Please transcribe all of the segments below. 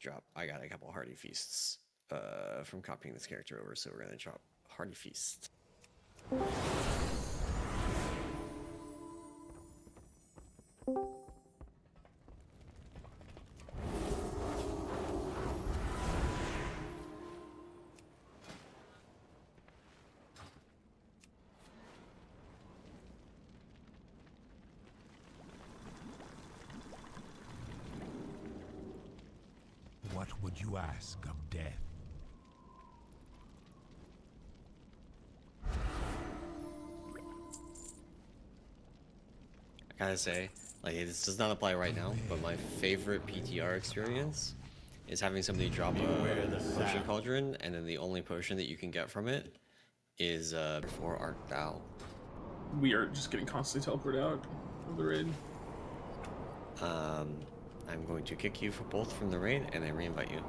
drop. I got a couple hearty feasts from copying this character over, so we're gonna drop hearty feast. What would you ask of death? I gotta say, like, this does not apply right now, but my favorite PTR experience is having somebody drop a potion cauldron, and then the only potion that you can get from it is before art thou. We are just getting constantly teleported out of the raid. I'm going to kick you for both from the raid and then reinvite you.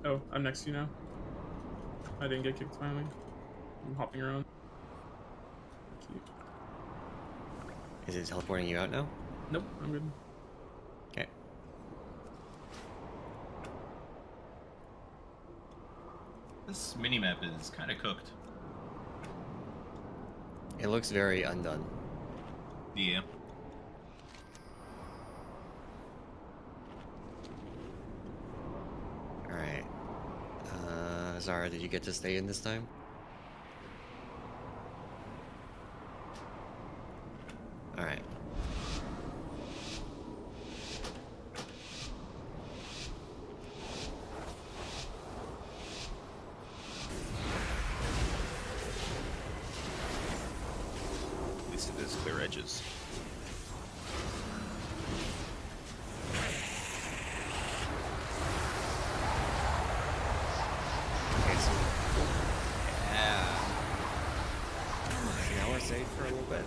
Oh, I'm next to you now. I didn't get kicked finally. I'm hopping around. Cute. Is it teleporting you out now? Nope, I'm good. Okay. This minimap is kind of cooked. It looks very undone. Yeah. Alright. Zara, did you get to stay in this time? Alright. At least it is clear edges. Okay, so... Yeah. Now we're safe for a little bit.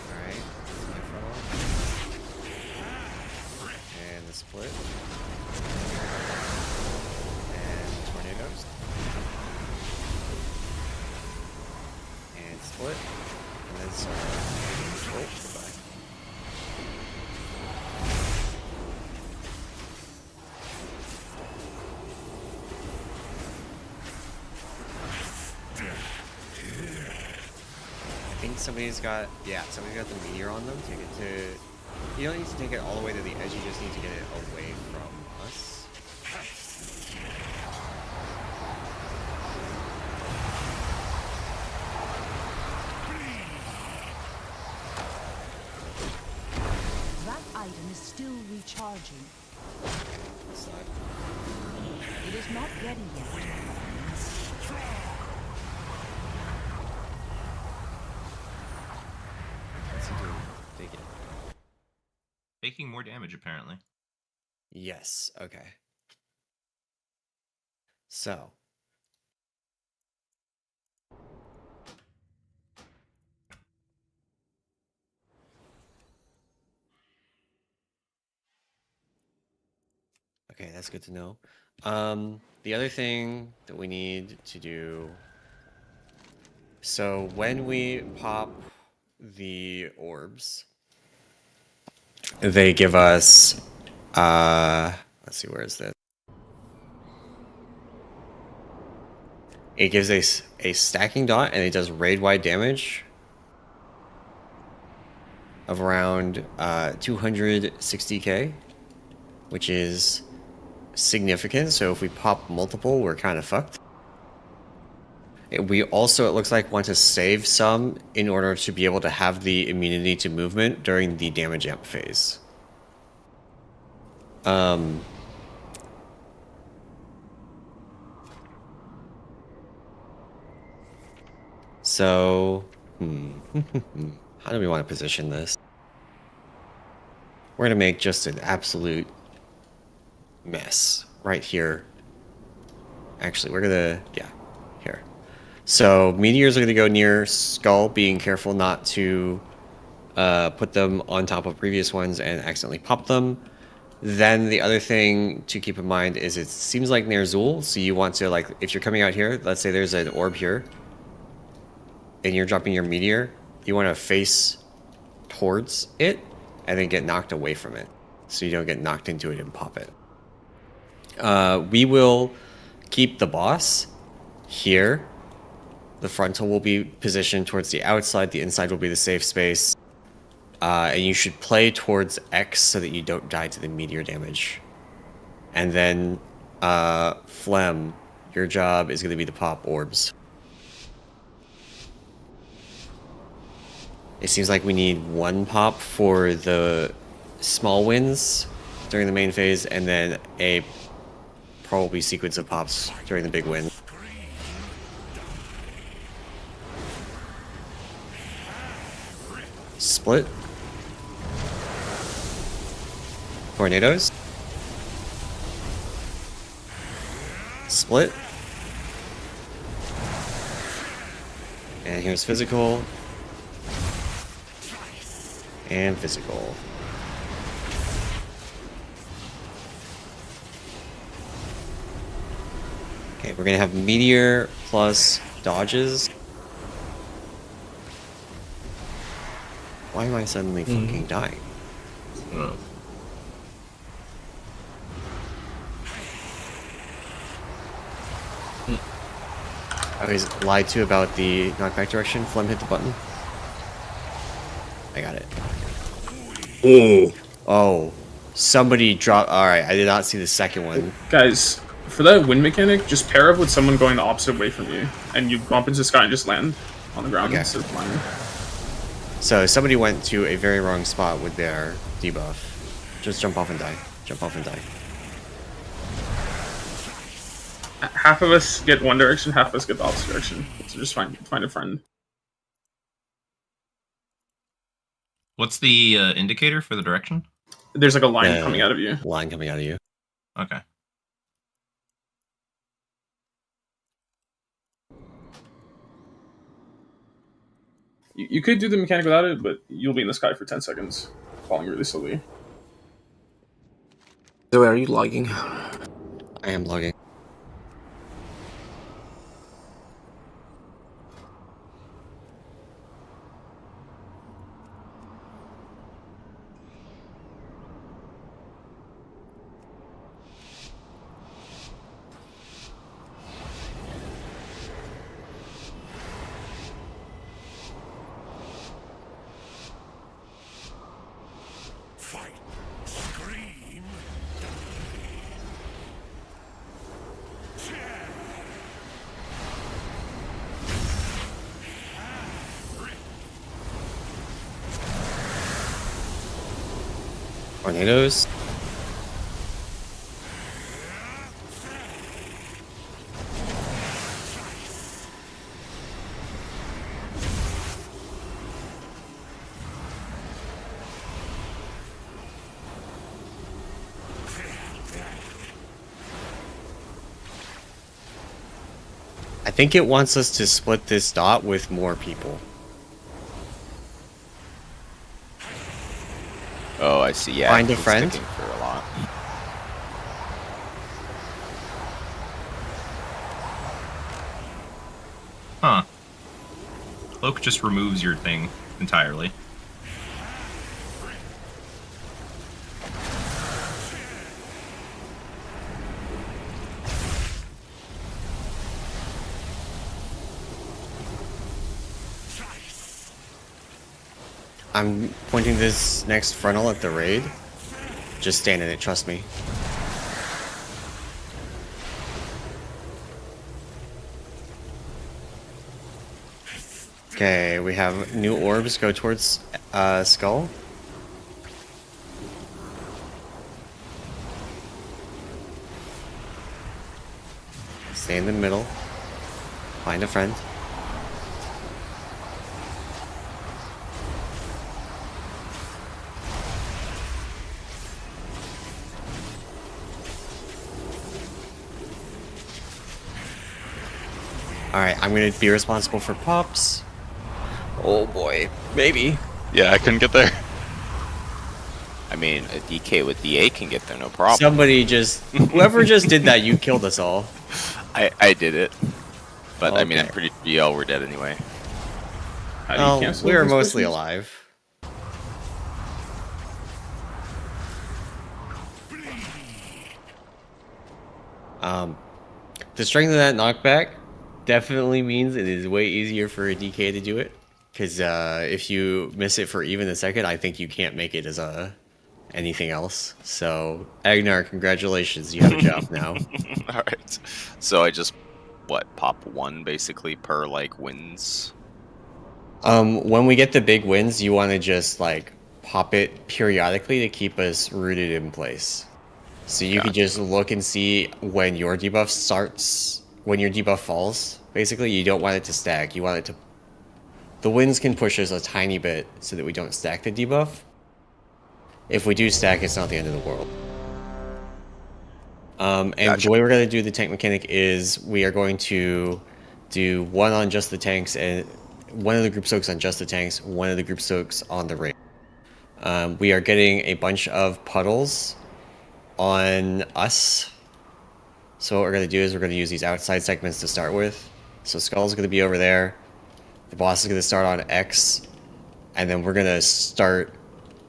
Alright, this is my frontal. And the split. And tornadoes. And split. And then some. Oh, goodbye. I think somebody's got the meteor on them. Take it to. You don't need to take it all the way to the edge. You just need to get it away from us. That item is still recharging. This side. It is not ready yet. Let's see, take it. Taking more damage, apparently. Yes. Okay. So. Okay, that's good to know. The other thing that we need to do. So when we pop the orbs, they give us, let's see, where is this? It gives a stacking dot, and it does raid-wide damage of around 260k, which is significant. So if we pop multiple, we're kind of fucked. We also, it looks like, want to save some in order to be able to have the immunity to movement during the damage amp phase. So, how do we want to position this? We're going to make just an absolute mess right here. Actually, we're going to, yeah, here. So meteors are going to go near Skull, being careful not to put them on top of previous ones and accidentally pop them. Then the other thing to keep in mind is it seems like near Zul, so you want to, like, if you're coming out here, let's say there's an orb here, and you're dropping your meteor, you want to face towards it, and then get knocked away from it, so you don't get knocked into it and pop it. We will keep the boss here. The frontal will be positioned towards the outside, the inside will be the safe space. And you should play towards X so that you don't die to the meteor damage. And then, Phlegm, your job is going to be to pop orbs. It seems like we need 1 pop for the small wins during the main phase, and then a probably sequence of pops during the big win. Split. Tornadoes. Split. And here's physical. And physical. Okay, we're gonna have meteor plus dodges. Why am I suddenly fucking dying? I was lied to about the knockback direction. Phlegm hit the button. I got it. Oh. Somebody dropped. Alright, I did not see the second one. Guys, for that wind mechanic, just pair up with someone going the opposite way from you, and you bump into the sky and just land on the ground Okay. instead of flying. So somebody went to a very wrong spot with their debuff. Just jump off and die. Jump off and die. Half of us get one direction, half of us get the opposite direction. So just find a friend. What's the indicator for the direction? There's like a line coming out of you. Line coming out of you. Okay. You could do the mechanic without it, but you'll be in the sky for 10 seconds, falling really slowly. So are you logging? I am logging. Fight, scream, Tornadoes. I think it wants us to split this dot with more people. Oh, I see. Yeah, Find a it's friend. sticking for a lot. Huh. Cloak just removes your thing entirely. I'm pointing this next frontal at the raid. Just stand in it, trust me. Okay, we have new orbs go towards Skull. Stay in the middle. Find a friend. Alright, I'm gonna be responsible for pops. Oh boy, maybe. Yeah, I couldn't get there. I mean, a DK with DA can get there, no problem. Somebody just, whoever just did that, you killed us all. I did it. But I mean, I'm Okay. pretty sure y'all were dead anyway. How do you Well, cancel we were these mostly pushes? alive. The strength of that knockback definitely means it is way easier for a DK to do it. Because if you miss it for even a second, I think you can't make it as anything else. So, Agnar, congratulations, you have a job now. Alright. So I just, what, pop one basically per, like, wins? When we get the big wins, you want to just, like, pop it periodically to keep us rooted in place. So you could just look and see when your debuff starts, when your debuff falls. Basically, you don't want it to stack. You want it to... The wins can push us a tiny bit so that we don't stack the debuff. If we do stack, it's not the end of the world. And Gotcha. the way we're going to do the tank mechanic is we are going to do one on just the tanks, and one of the group soaks on just the tanks, one of the group soaks on the raid. We are getting a bunch of puddles on us. So what we're going to do is we're going to use these outside segments to start with. So Skull's going to be over there. The boss is going to start on X. And then we're going to start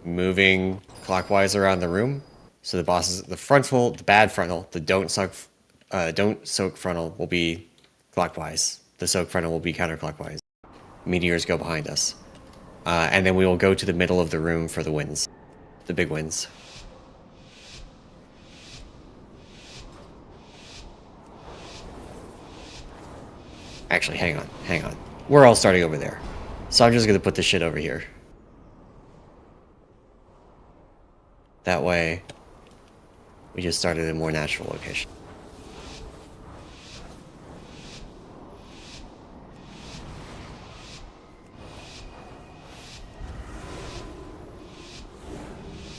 moving clockwise around the room. So the boss is the frontal, the bad frontal, the don't soak frontal will be clockwise. The soak frontal will be counterclockwise. Meteors go behind us. And then we will go to the middle of the room for the wins. The big wins. Actually, hang on. We're all starting over there. So I'm just gonna put this shit over here. That way, we just started in a more natural location.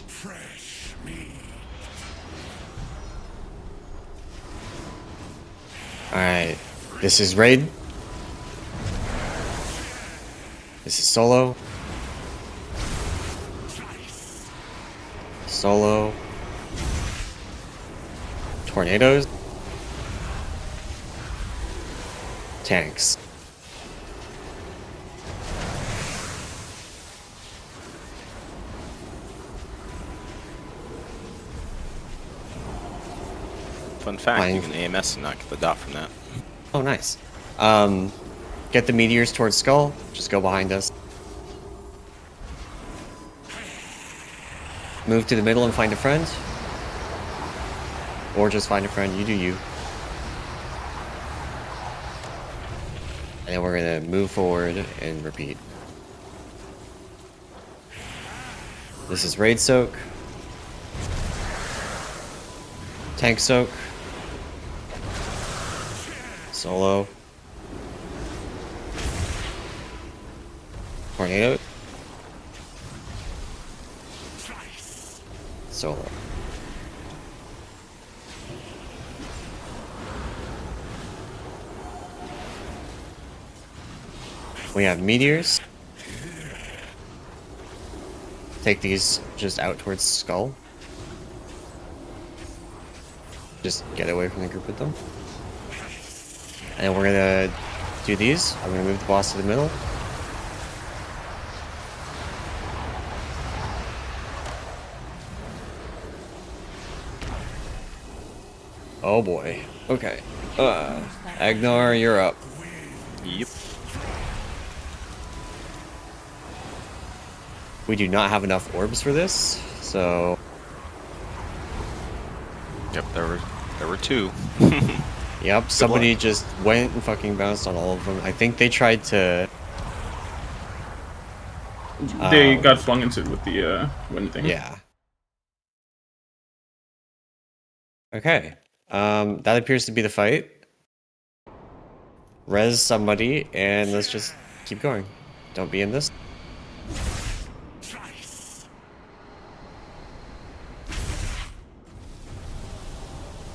Fresh meat. Alright, this is raid. This is solo. Solo. Tornadoes. Tanks. Fun fact, Fine. you can AMS and not get the dot from that. Oh, nice. Get the meteors towards Skull. Just go behind us. Move to the middle and find a friend. Or just find a friend. You do you. And then we're gonna move forward and repeat. This is Raid Soak. Tank Soak. Solo. Tornado. Solo. We have meteors. Take these just out towards Skull. Just get away from the group with them. And then we're gonna do these. I'm gonna move the boss to the middle. Oh boy. Okay. Agnar, you're up. Yep. We do not have enough orbs for this, so Yep, there were two. yep, somebody just went and fucking bounced on all of them. I think they tried to They got flung into it with the wind thing. yeah. Okay. That appears to be the fight. Res somebody, and let's just keep going. Don't be in this.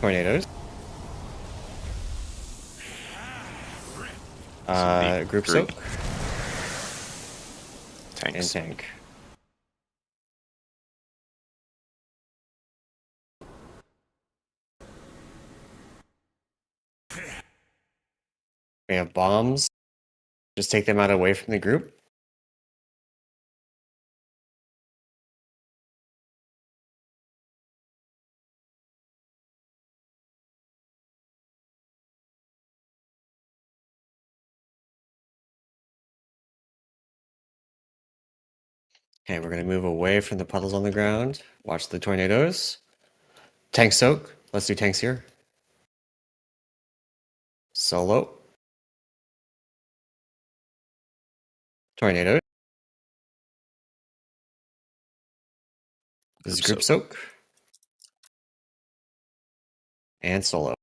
Tornadoes. Group Three. soak and Tanks. tank. We have bombs. Just take them out away from the group. Okay, we're gonna move away from the puddles on the ground. Watch the tornadoes. Tank soak. Let's do tanks here. Solo. Tornado. This is group soak. And solo.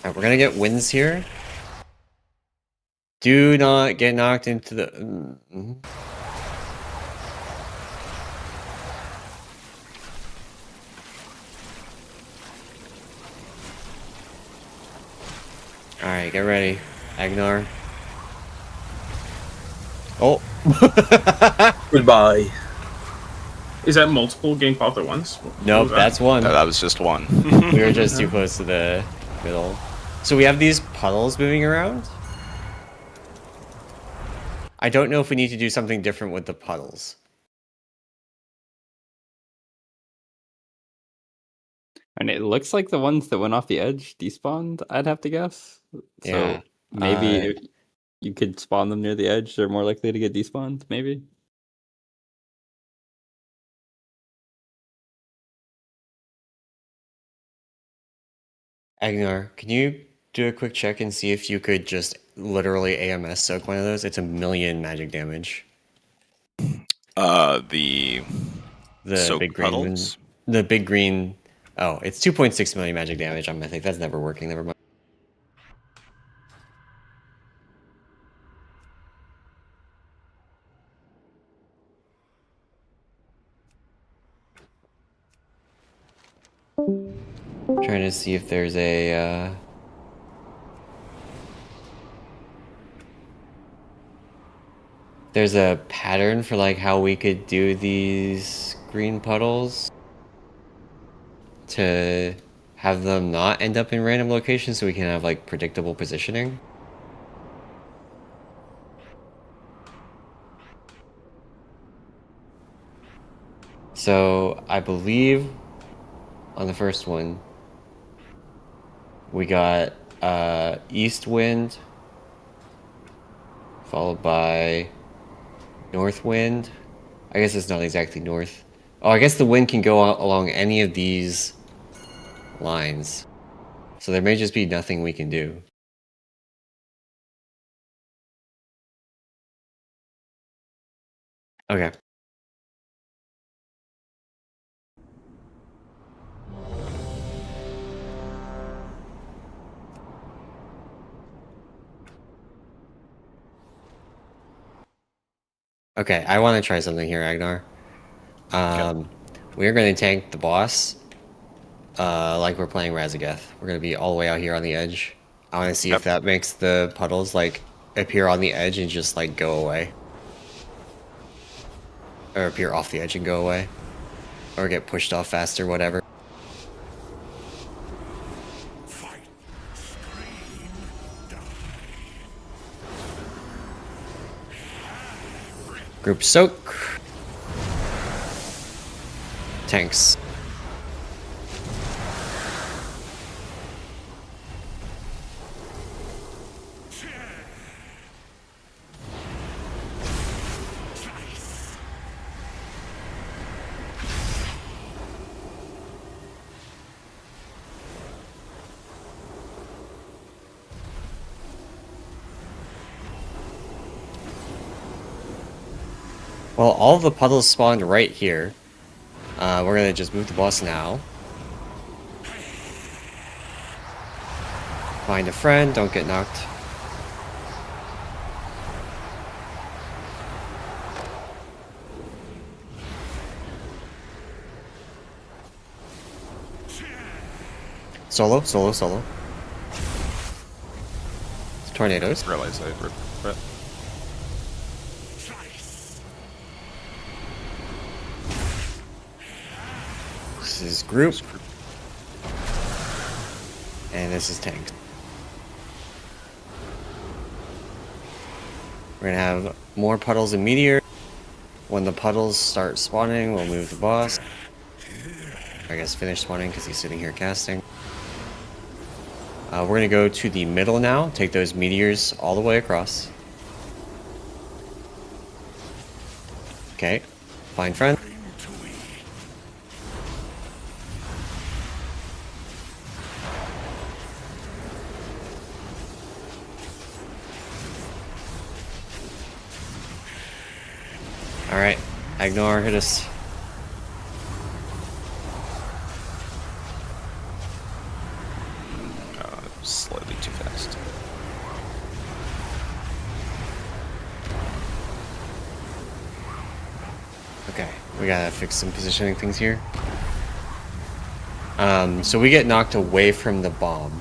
Alright, we're gonna get wins here. Do not get knocked into the... Alright, get ready. Agnar. Oh! Goodbye. Is that multiple getting popped at once? What Nope, was that? that's one. That was just one. We were just too close to the middle. So we have these puddles moving around. I don't know if we need to do something different with the puddles. And it looks like the ones that went off the edge despawned, I'd have to guess. Yeah, So maybe you could spawn them near the edge. They're more likely to get despawned, maybe. Agnar, can you do a quick check and see if you could just literally AMS soak one of those? It's 1,000,000 magic damage. The soak big green puddles? the big green. Oh, it's 2.6 million magic damage on Mythic. That's never working. Never mind. Trying to see if there's a there's a pattern for like how we could do these green puddles to have them not end up in random locations so we can have like predictable positioning. So I believe on the first one we got east wind followed by north wind. I guess it's not exactly north. Oh, I guess the wind can go along any of these lines. So there may just be nothing we can do. Okay. Okay, I want to try something here, Agnar. We're going to tank the boss like we're playing Razageth. We're going to be all the way out here on the edge. I want to see if that makes the puddles like appear on the edge and just like go away. Or appear off the edge and go away. Or get pushed off faster, whatever. Fight, scream, die. Group soak. Tanks. Well, all the puddles spawned right here. We're gonna just move the boss now. Find a friend, don't get knocked. Solo. Tornadoes. Realize I ripped that. This is group. And this is tank. We're gonna have more puddles and meteor. When the puddles start spawning, we'll move the boss. I guess finish spawning because he's sitting here casting. We're gonna go to the middle now. Take those meteors all the way across. Okay. Find friend. Alright, Agnar, hit us. Slightly too fast. Okay, we gotta fix some positioning things here. So we get knocked away from the bomb.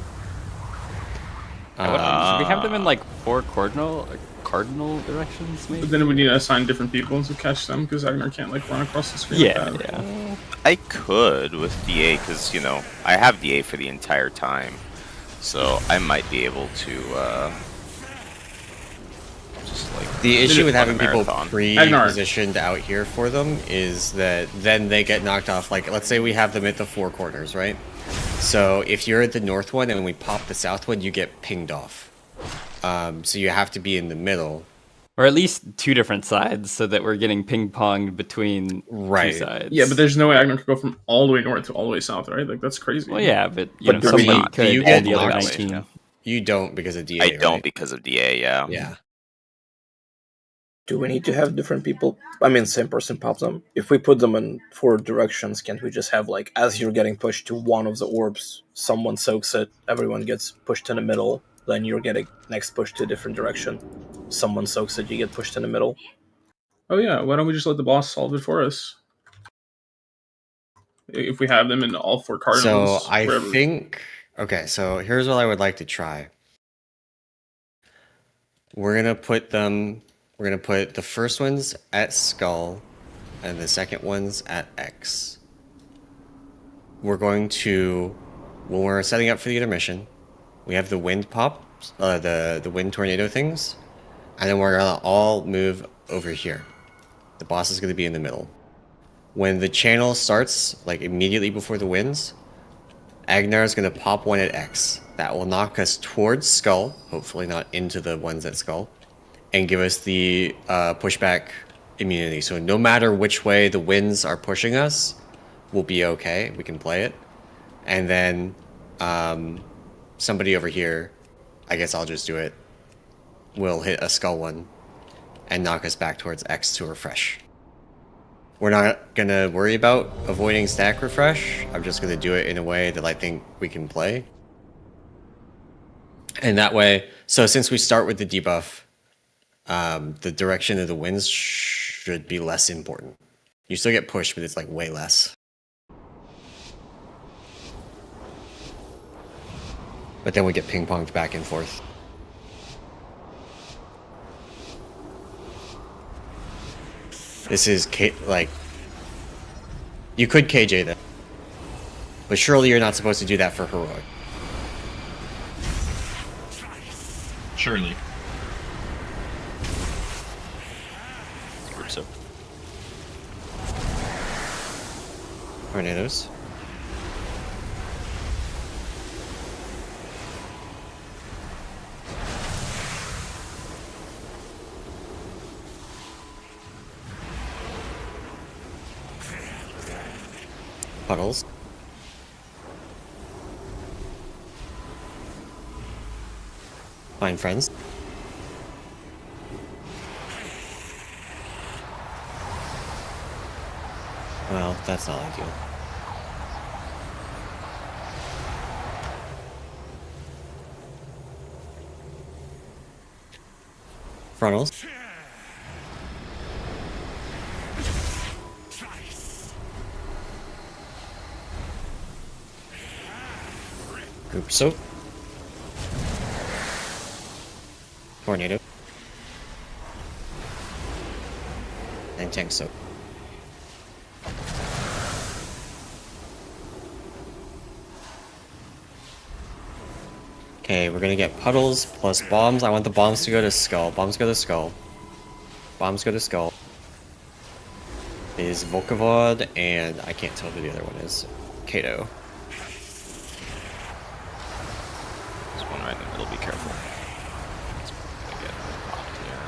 Should we have them in like 4 cardinal directions, maybe? But then we need to assign different people to catch them because Agnar can't like run across the screen. Yeah, like that. yeah. I could with DA because, you know, I have DA for the entire time. So I might be able to just like The issue with run a having people marathon. pre-positioned out here for them is that then they get knocked off. Like, let's say we have them at the 4 corners, right? So if you're at the north one and we pop the south one, you get pinged off. So you have to be in the middle. Or at least 2 different sides so that we're getting ping-ponged between Right. 2 sides. Yeah, but there's no way Agnar could go from all the way north to all the way south, right? Like that's crazy. Well, yeah, but But know, do we somebody not? could You add get the other knocked 19. yeah. You don't because of DA, I don't right? because of DA, yeah. Yeah. Do we need to have different people? I mean, same person pops them. If we put them in 4 directions, can't we just have like, as you're getting pushed to one of the orbs, someone soaks it, everyone gets pushed in the middle, then you're getting next pushed to a different direction. Someone soaks it, you get pushed in the middle. Oh yeah, why don't we just let the boss solve it for us? If we have them in all 4 cardinals. So I wherever- think... Okay, so here's what I would like to try. We're going to put them... We're going to put the first ones at skull and the second ones at X. We're going to... When we're setting up for the intermission, we have the wind pop, the wind tornado things, and then we're going to all move over here. The boss is going to be in the middle. When the channel starts, like immediately before the winds, Agnar is going to pop one at X. That will knock us towards Skull, hopefully not into the ones at Skull, and give us the pushback immunity. So no matter which way the winds are pushing us, we'll be okay. We can play it. And then somebody over here, I guess I'll just do it, will hit a Skull one and knock us back towards X to refresh. We're not going to worry about avoiding stack refresh. I'm just going to do it in a way that I think we can play. And that way, so since we start with the debuff, the direction of the winds should be less important. You still get pushed, but it's like way less. But then we get ping-ponged back and forth. This is like, you could KJ them, but surely you're not supposed to do that for heroic. Surely. Groups up. Tornadoes. Puddles. Find friends. Well, that's not ideal. Frontals. Group soak. Tornado. And tank soak. Okay, we're gonna get puddles plus bombs. I want the bombs to go to skull. Bombs go to skull. Bombs go to skull. Is Volkovod, and I can't tell who the other one is. Kato. There's one right in the middle, be careful. It's gonna get popped here.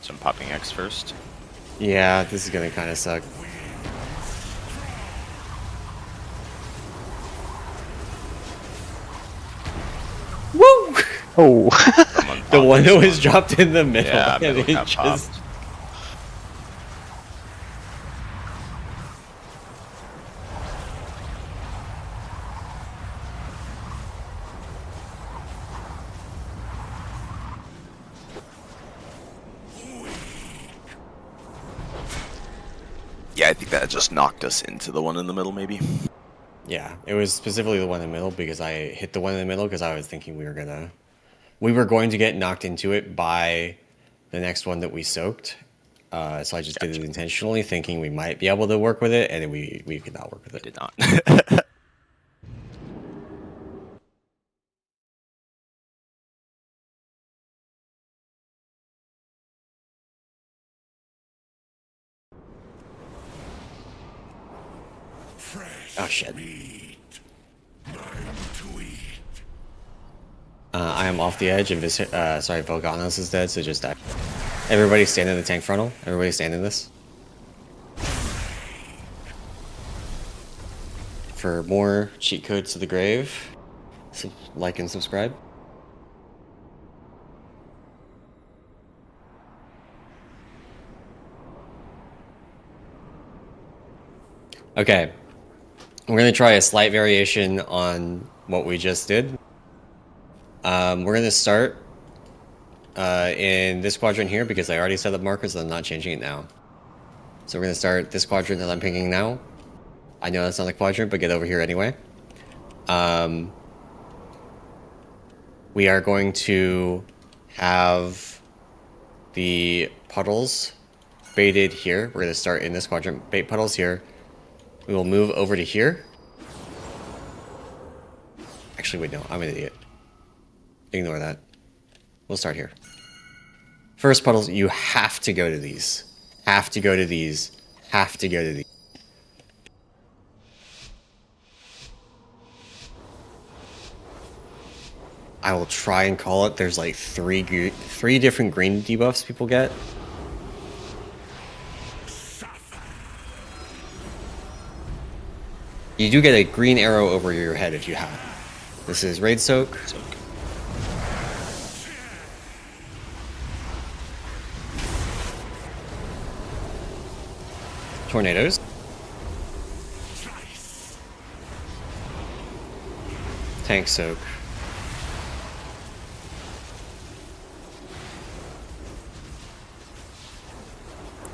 So I'm popping X first. Yeah, this is gonna kind of suck. Woo! Oh. Someone The popped one this that was dropped in the middle. Yeah, and middle it got just- popped. Yeah, I think that just knocked us into the one in the middle, maybe. Yeah, it was specifically the one in the middle because I hit the one in the middle because I was thinking we were going to get knocked into it by the next one that we soaked. So I just did it intentionally, thinking we might be able to work with it, and then we could not work with it. Did not. Fresh Oh shit. meat. Mine to eat. I am off the edge, and sorry, Volganos is dead, so just everybody stand in the tank frontal. Everybody stand in this. For more cheat codes to the grave, like and subscribe. Okay, we're gonna try a slight variation on what we just did. We're gonna start in this quadrant here because I already set up markers and I'm not changing it now. So we're gonna start this quadrant that I'm picking now. I know that's not a quadrant, but get over here anyway. We are going to have the puddles baited here. We're gonna start in this quadrant, bait puddles here. We will move over to here. Actually, wait, no, I'm an idiot. Ignore that. We'll start here. First puddles, you have to go to these. Have to go to these. Have to go to these. I will try and call it. There's like three different green debuffs people get. You do get a green arrow over your head if you have it. This is Raid Soak. Tornadoes. Tank Soak.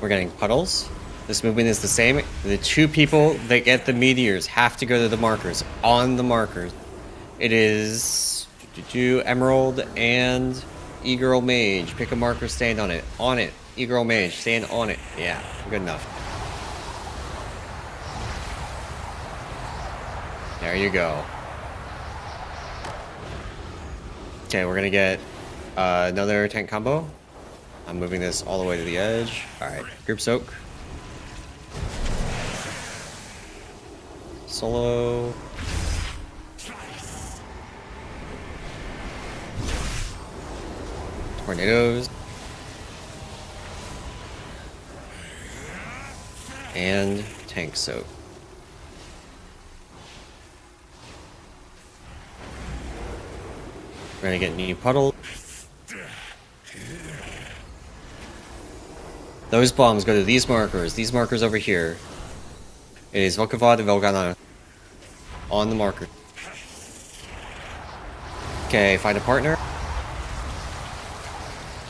We're getting puddles. This movement is the same. The two people that get the meteors have to go to the markers. On the markers. It is Emerald and E-Girl Mage. Pick a marker, stand on it. On it. E-Girl Mage, stand on it. Yeah, good enough. There you go. Okay, we're gonna get another tank combo. I'm moving this all the way to the edge. Alright, group soak. Solo. Tornadoes. And tank soak. We're gonna get new puddle. Those bombs go to these markers over here. It is Volkovod and Volgana on the marker. Okay, find a partner.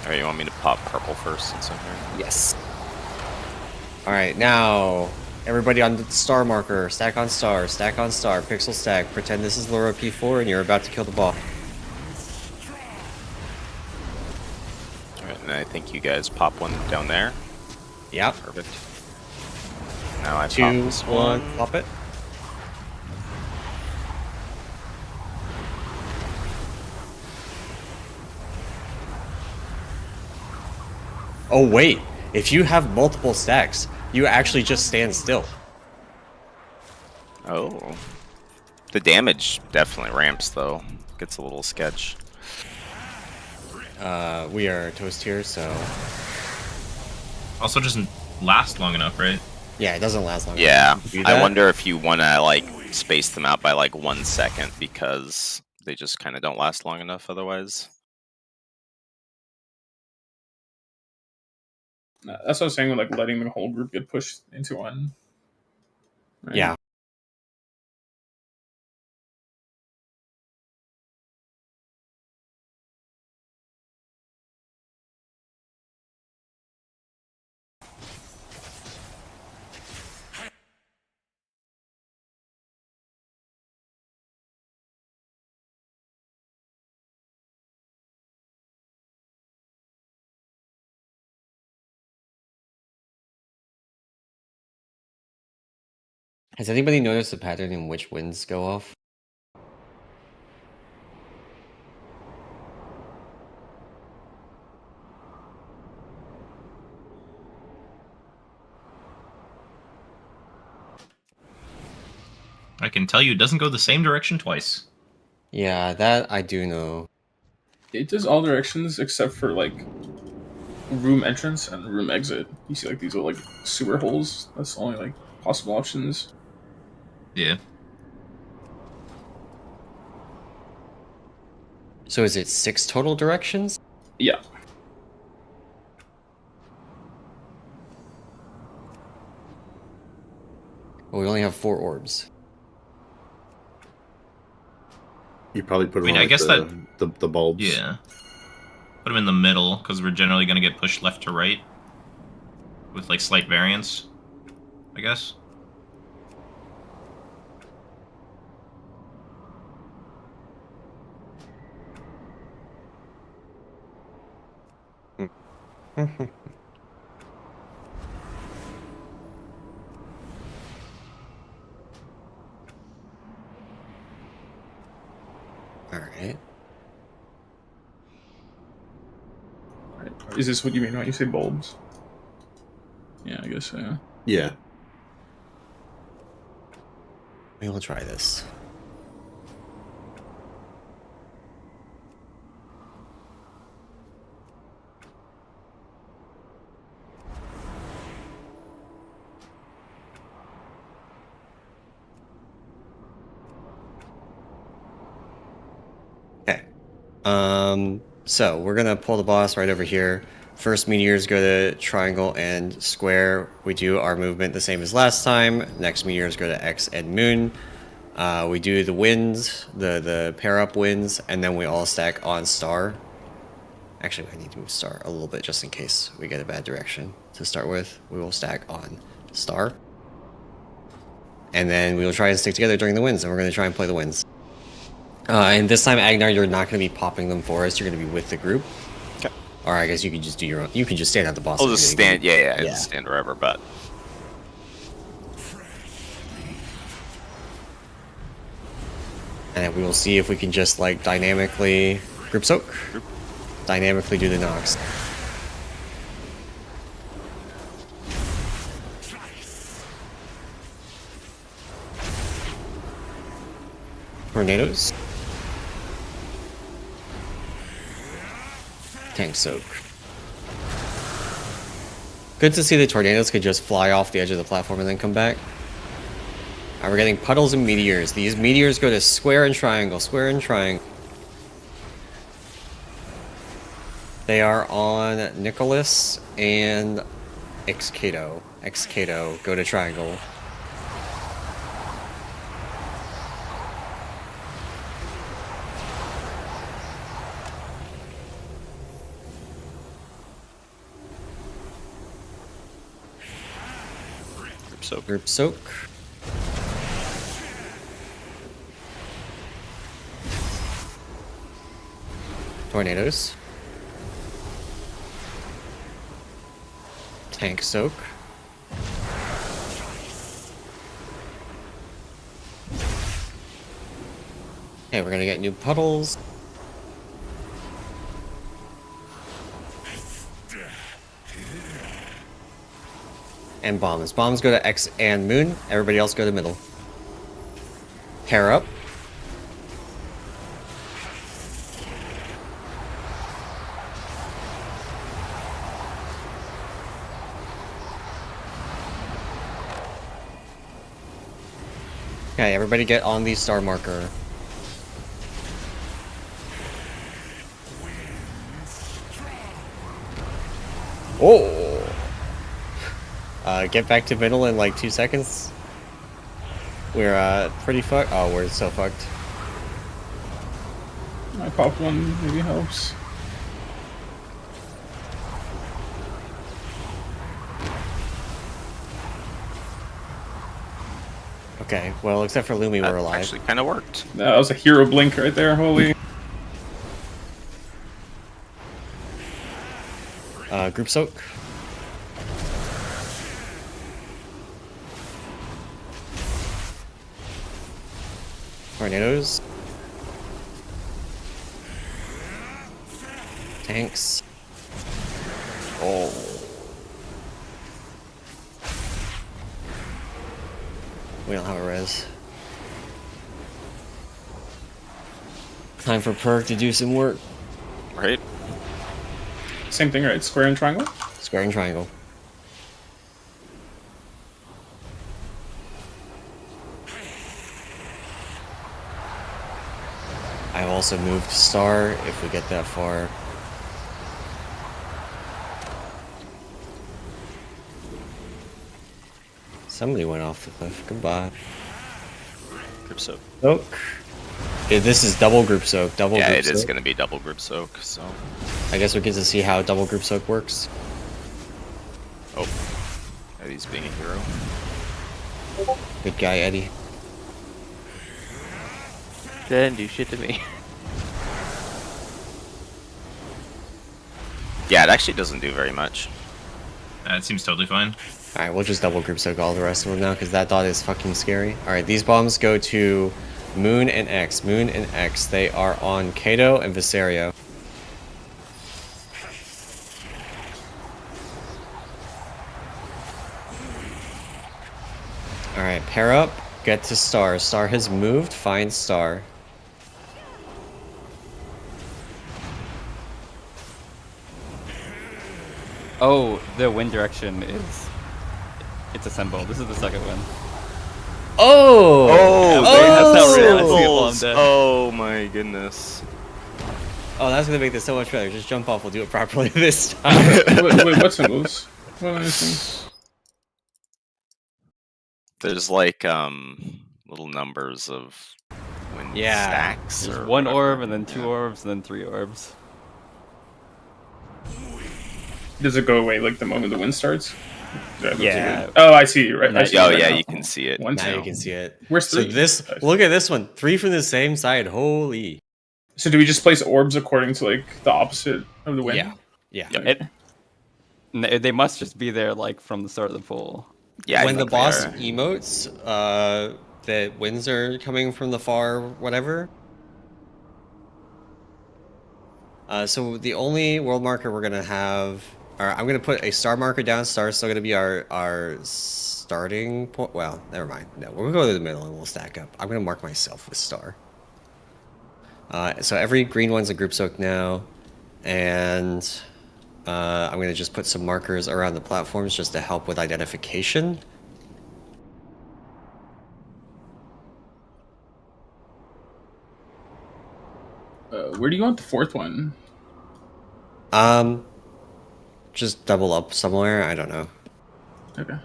Alright, you want me to pop purple first since I'm here? Yes. All right, now everybody on the star marker, stack on star, pixel stack. Pretend this is Laura P4 and you're about to kill the boss. Alright, and I think you guys pop one down there. Yep. Perfect. Now I pop 2, this 1, one. pop it. Oh wait, if you have multiple stacks, you actually just stand still. Oh. The damage definitely ramps though. Gets a little sketch. We are toast here, so Also doesn't last long enough, right? yeah, it doesn't last long. Yeah. enough to do I that. wonder if you wanna like space them out by like 1 second because they just kinda don't last long enough otherwise. That's what I was saying with like letting the whole group get pushed into one. Right? Yeah. Has anybody noticed a pattern in which winds go off? I can tell you it doesn't go the same direction twice. Yeah, that I do know. It does all directions except for like room entrance and room exit. You see like these little like sewer holes. That's the only like possible options. Yeah. So is it 6 total directions? Yeah. Well, we only have 4 orbs. You probably put I mean, them on I like, guess the bulbs. Yeah. Put them in the middle, because we're generally going to get pushed left to right. With, like, slight variance, I guess. Alright. Is this what you mean when you say bulbs? Yeah, I guess so. Yeah. We will try this. Okay. So we're gonna pull the boss right over here. First meteors go to triangle and square. We do our movement the same as last time. Next meteors go to X and moon. We do the winds, the pair up winds, and then we all stack on star. Actually, I need to move star a little bit just in case we get a bad direction to start with. We will stack on star. And then we will try and stick together during the winds, and we're going to try and play the winds. And this time, Agnar, you're not going to be popping them for us. You're going to be with the group. Okay. Or I guess you can just do your own. You can just stand at the boss. I'll just stand. Yeah, Yeah. just stand wherever. But And then we will see if we can just like dynamically group soak. Dynamically do the knocks. Tornadoes. Tank soak. Good to see the tornadoes could just fly off the edge of the platform and then come back. Alright, we're getting puddles and meteors. These meteors go to square and triangle, square and triangle. They are on Nicholas and Xcato. Xcato go to triangle. soak. Group soak. Tornadoes. Tank soak. Okay, we're gonna get new puddles. And bombs. Bombs go to X and Moon. Everybody else go to middle. Pair up. Okay, everybody get on the star marker. Oh! Get back to middle in like 2 seconds. We're pretty fucked. Oh, we're so fucked. I popped one, maybe helps. Okay, well, except for Lumi, we're alive. Actually, kind of worked. That was a hero blink right there, holy. Group soak. Tornadoes. Tanks. Oh. We don't have a res. Time for Perk to do some work. Right? Same thing, right? Square and triangle? Square and triangle. I've also moved star if we get that far. Somebody went off the cliff. Goodbye. Group soak. Soak. Yeah, this is double group soak. Double Yeah, group it soak. is going to be double group soak, so... I guess we get to see how double group soak works. Oh. Eddie's being a hero. Good guy, Eddie. Didn't do shit to me. Yeah, it actually doesn't do very much. That seems totally fine. Alright, we'll just double group soak all the rest of them now, because that dot is fucking scary. Alright, these bombs go to Moon and X. Moon and X. They are on Kato and Viserio. Alright, pair up. Get to Star. Star has moved. Find Star. Oh, the wind direction is... It's assemble. This is the second one. Oh! Oh, that's not real. symbols. I'm dead. Oh my goodness. Oh, that's gonna make this so much better. Just jump off. We'll do it properly this time. Wait, what symbols? What are these things? There's like little numbers of when Yeah. stacks There's or one whatever. orb, and then two Yeah. orbs, and then three orbs. Does it go away like the moment the wind starts? Yeah. Oh, I see. Right. I see Oh it right yeah, now. you can see it. One, Now two. you can see it. Where's So three? this, look at this one. 3 from the same side. Holy. So do we just place orbs according to like the opposite of the wind? Yeah. Yeah. They must just be there like from the start of the pool. Yeah, I When the think they boss are. emotes, the winds are coming from the far whatever. So the only world marker we're gonna have, or I'm gonna put a star marker down. Star is still gonna be our starting point. Well, never mind. No, we'll go to the middle and we'll stack up. I'm gonna mark myself with star. So every green one's a group soak now, and I'm gonna just put some markers around the platforms just to help with identification. Where do you want the fourth one? Just double up somewhere. I don't know. Okay.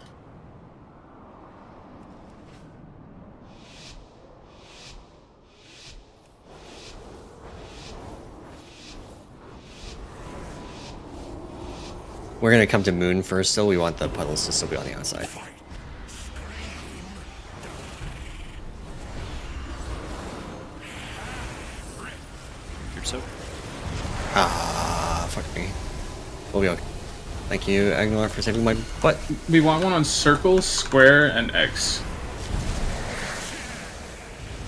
We're gonna come to Moon first, so we want the puddles to still be on the outside. Group soak. Ah, fuck me. We'll be okay. Thank you, Agnar, for saving my butt. We want one on circle, square, and X.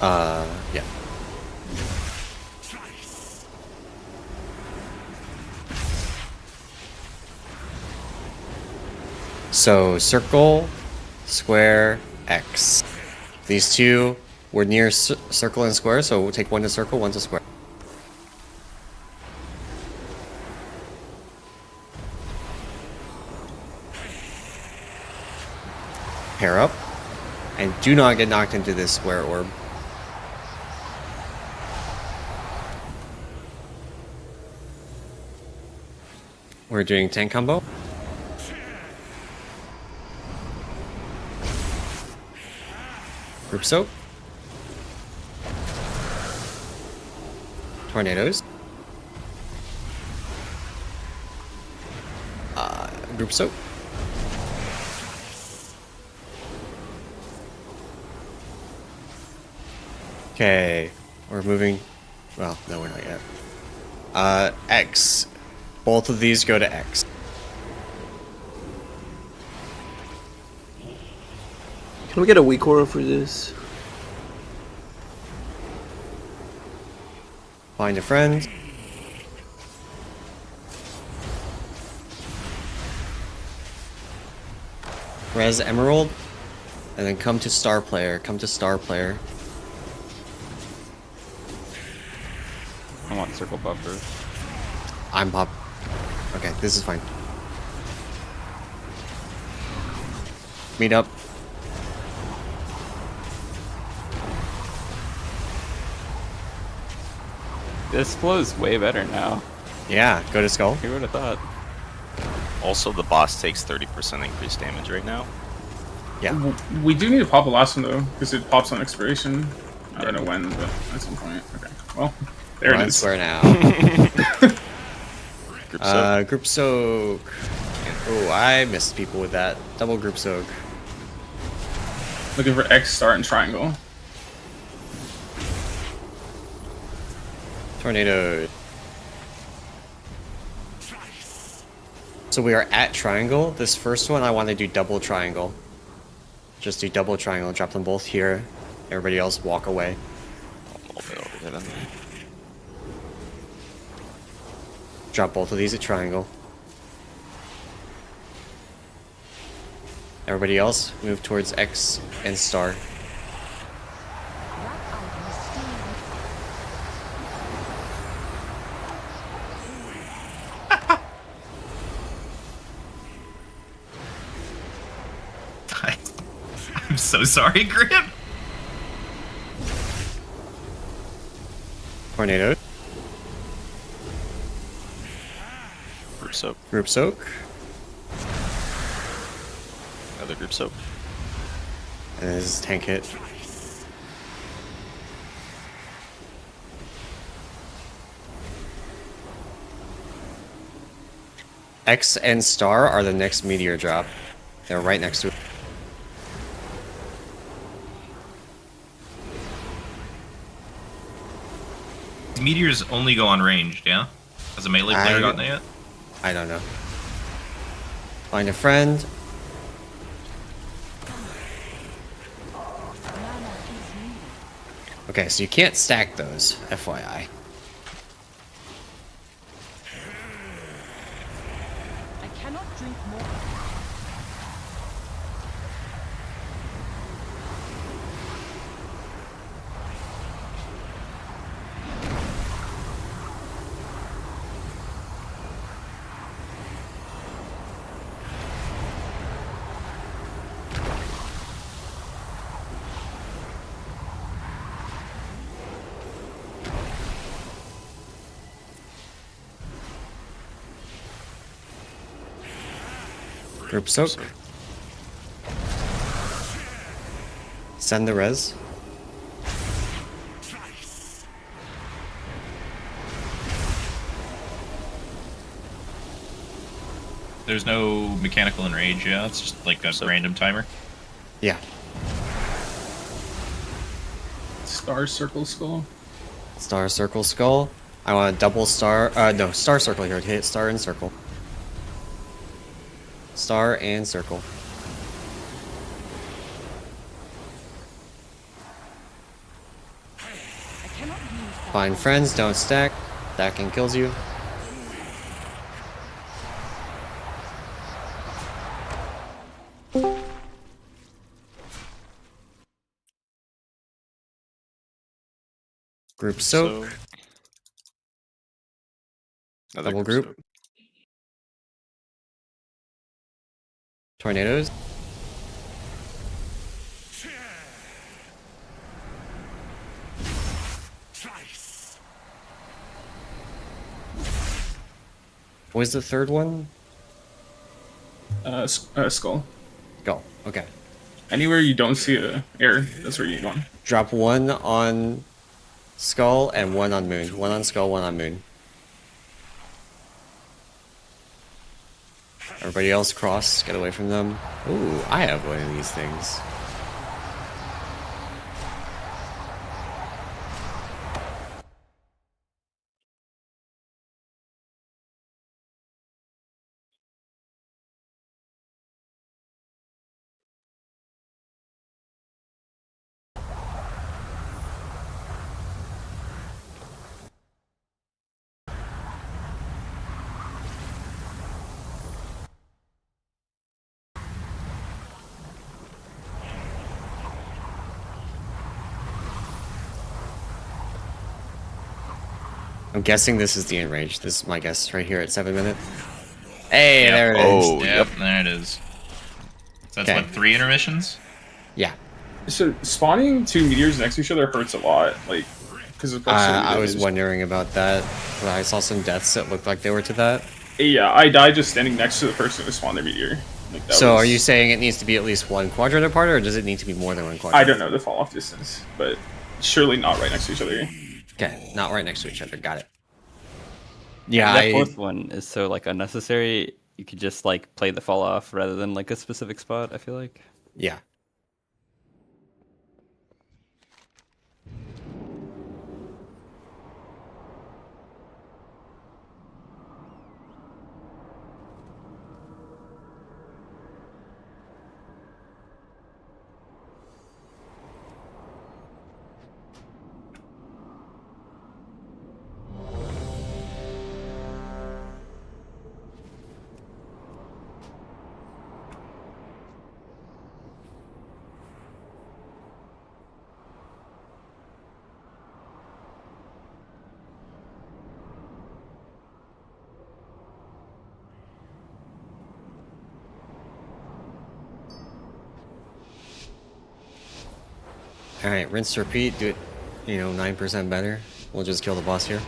Yeah. So, circle, square, X. These two were near circle and square, so we'll take one to circle, one to square. Pair up, and do not get knocked into this square orb. We're doing tank combo. Group soak. Tornadoes. Group soak. Okay, we're moving. Well, no, we're not yet. X. Both of these go to X. Can we get a weak aura for this? Find a friend. Res Emerald. And then come to star player. Come to star player. I want circle buffer. I'm pop. Okay, this is fine. Meet up. This flows way better now. Yeah, go to skull. Who would have thought? Also, the boss takes 30% increased damage right now. Yeah. We do need to pop a last one though, because it pops on expiration. I don't know when, but at some point. Okay. Well, there it is. Square now. Group soak. Group soak. Oh, I missed people with that. Double group soak. Looking for X, star, and triangle. Tornado. So we are at triangle. This first one, I want to do double triangle. Just do double triangle. Drop them both here. Everybody else walk away. A little bit over here then. Drop both of these at triangle. Everybody else move towards X and star. I'm so sorry, Grip. Tornado. Group soak. Group soak. Another group soak. And this is tank hit. X and star are the next meteor drop. They're right next to it. Meteors only go on ranged, yeah? Has a melee player gotten it yet? I don't know. Find a friend. Okay, so you can't stack those, FYI. I cannot drink more. Group soak. Send the res. There's no mechanical enrage, yeah? It's just like a random timer. Yeah. Star, circle, skull. Star, circle, skull. I want a double star. No, star circle here. Hit star and circle. Star and circle. I cannot use that. Find friends, don't stack. Stacking kills you. Group soak. Another Double group. soak. Tornadoes. Slice. What was the third one? Skull. Go. Okay. Anywhere you don't see a air, that's where you need one. Drop one on skull and one on moon. One on skull, one on moon. Everybody else cross, get away from them. Ooh, I have one of these things. I'm guessing this is the end range. This is my guess right here at 7 minutes. Hey, Yep. there it is. Oh, Yep, there it is. So that's Okay. what, 3 intermissions? Yeah. So spawning two meteors next to each other hurts a lot, like because of proximity I was damage. wondering about that. But I saw some deaths that looked like they were to that. Yeah, I died just standing next to the person who spawned their meteor. Like, that So was- are you saying it needs to be at least one quadrant apart, or does it need to be more than one quadrant? I don't know the fall off distance, but surely not right next to each other. Okay, not right next to each other. Got it. Yeah, That fourth one is so like unnecessary. You could just like play the fall off rather than like a specific spot. I feel like. yeah. Alright, rinse, repeat, do it, 9% better. We'll just kill the boss here.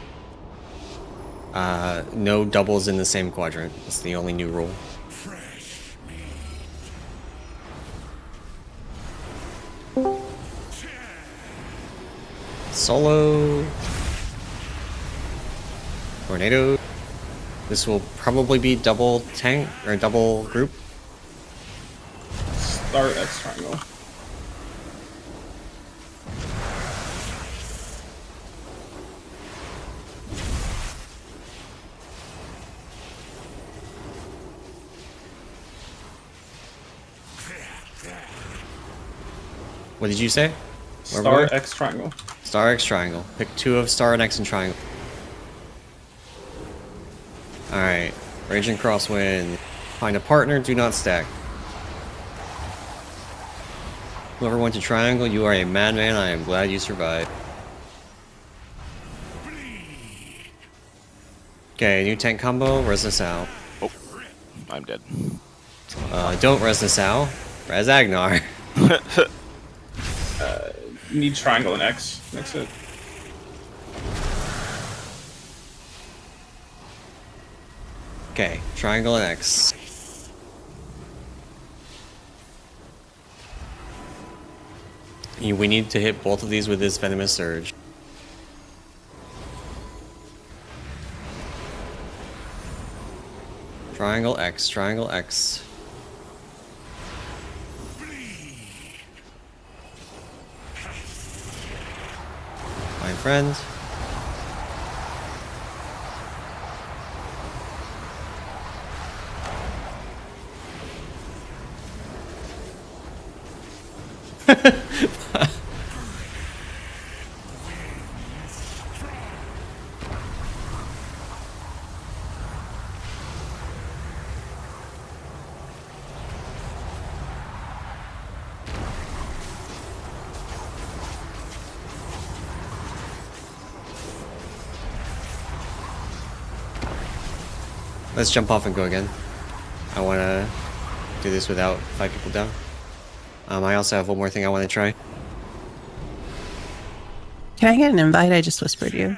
No doubles in the same quadrant. That's the only new rule. Fresh meat. Solo. Tornado. This will probably be double tank, or double group. Star X triangle. What did you say? Where Star were we? X triangle. Star X triangle. Pick 2 of star and X and triangle. Alright. Raging crosswind. Find a partner, do not stack. Whoever went to triangle, you are a madman. I am glad you survived. Okay, new tank combo, res this out. Oh, I'm dead. Don't res this out. Res Agnar. You need triangle and X. That's it. Okay, triangle and X. We need to hit both of these with this venomous surge. Triangle X, triangle X. My friend. Let's jump off and go again. I want to do this without 5 people down. I also have one more thing I want to try. Can I get an invite? I just whispered you.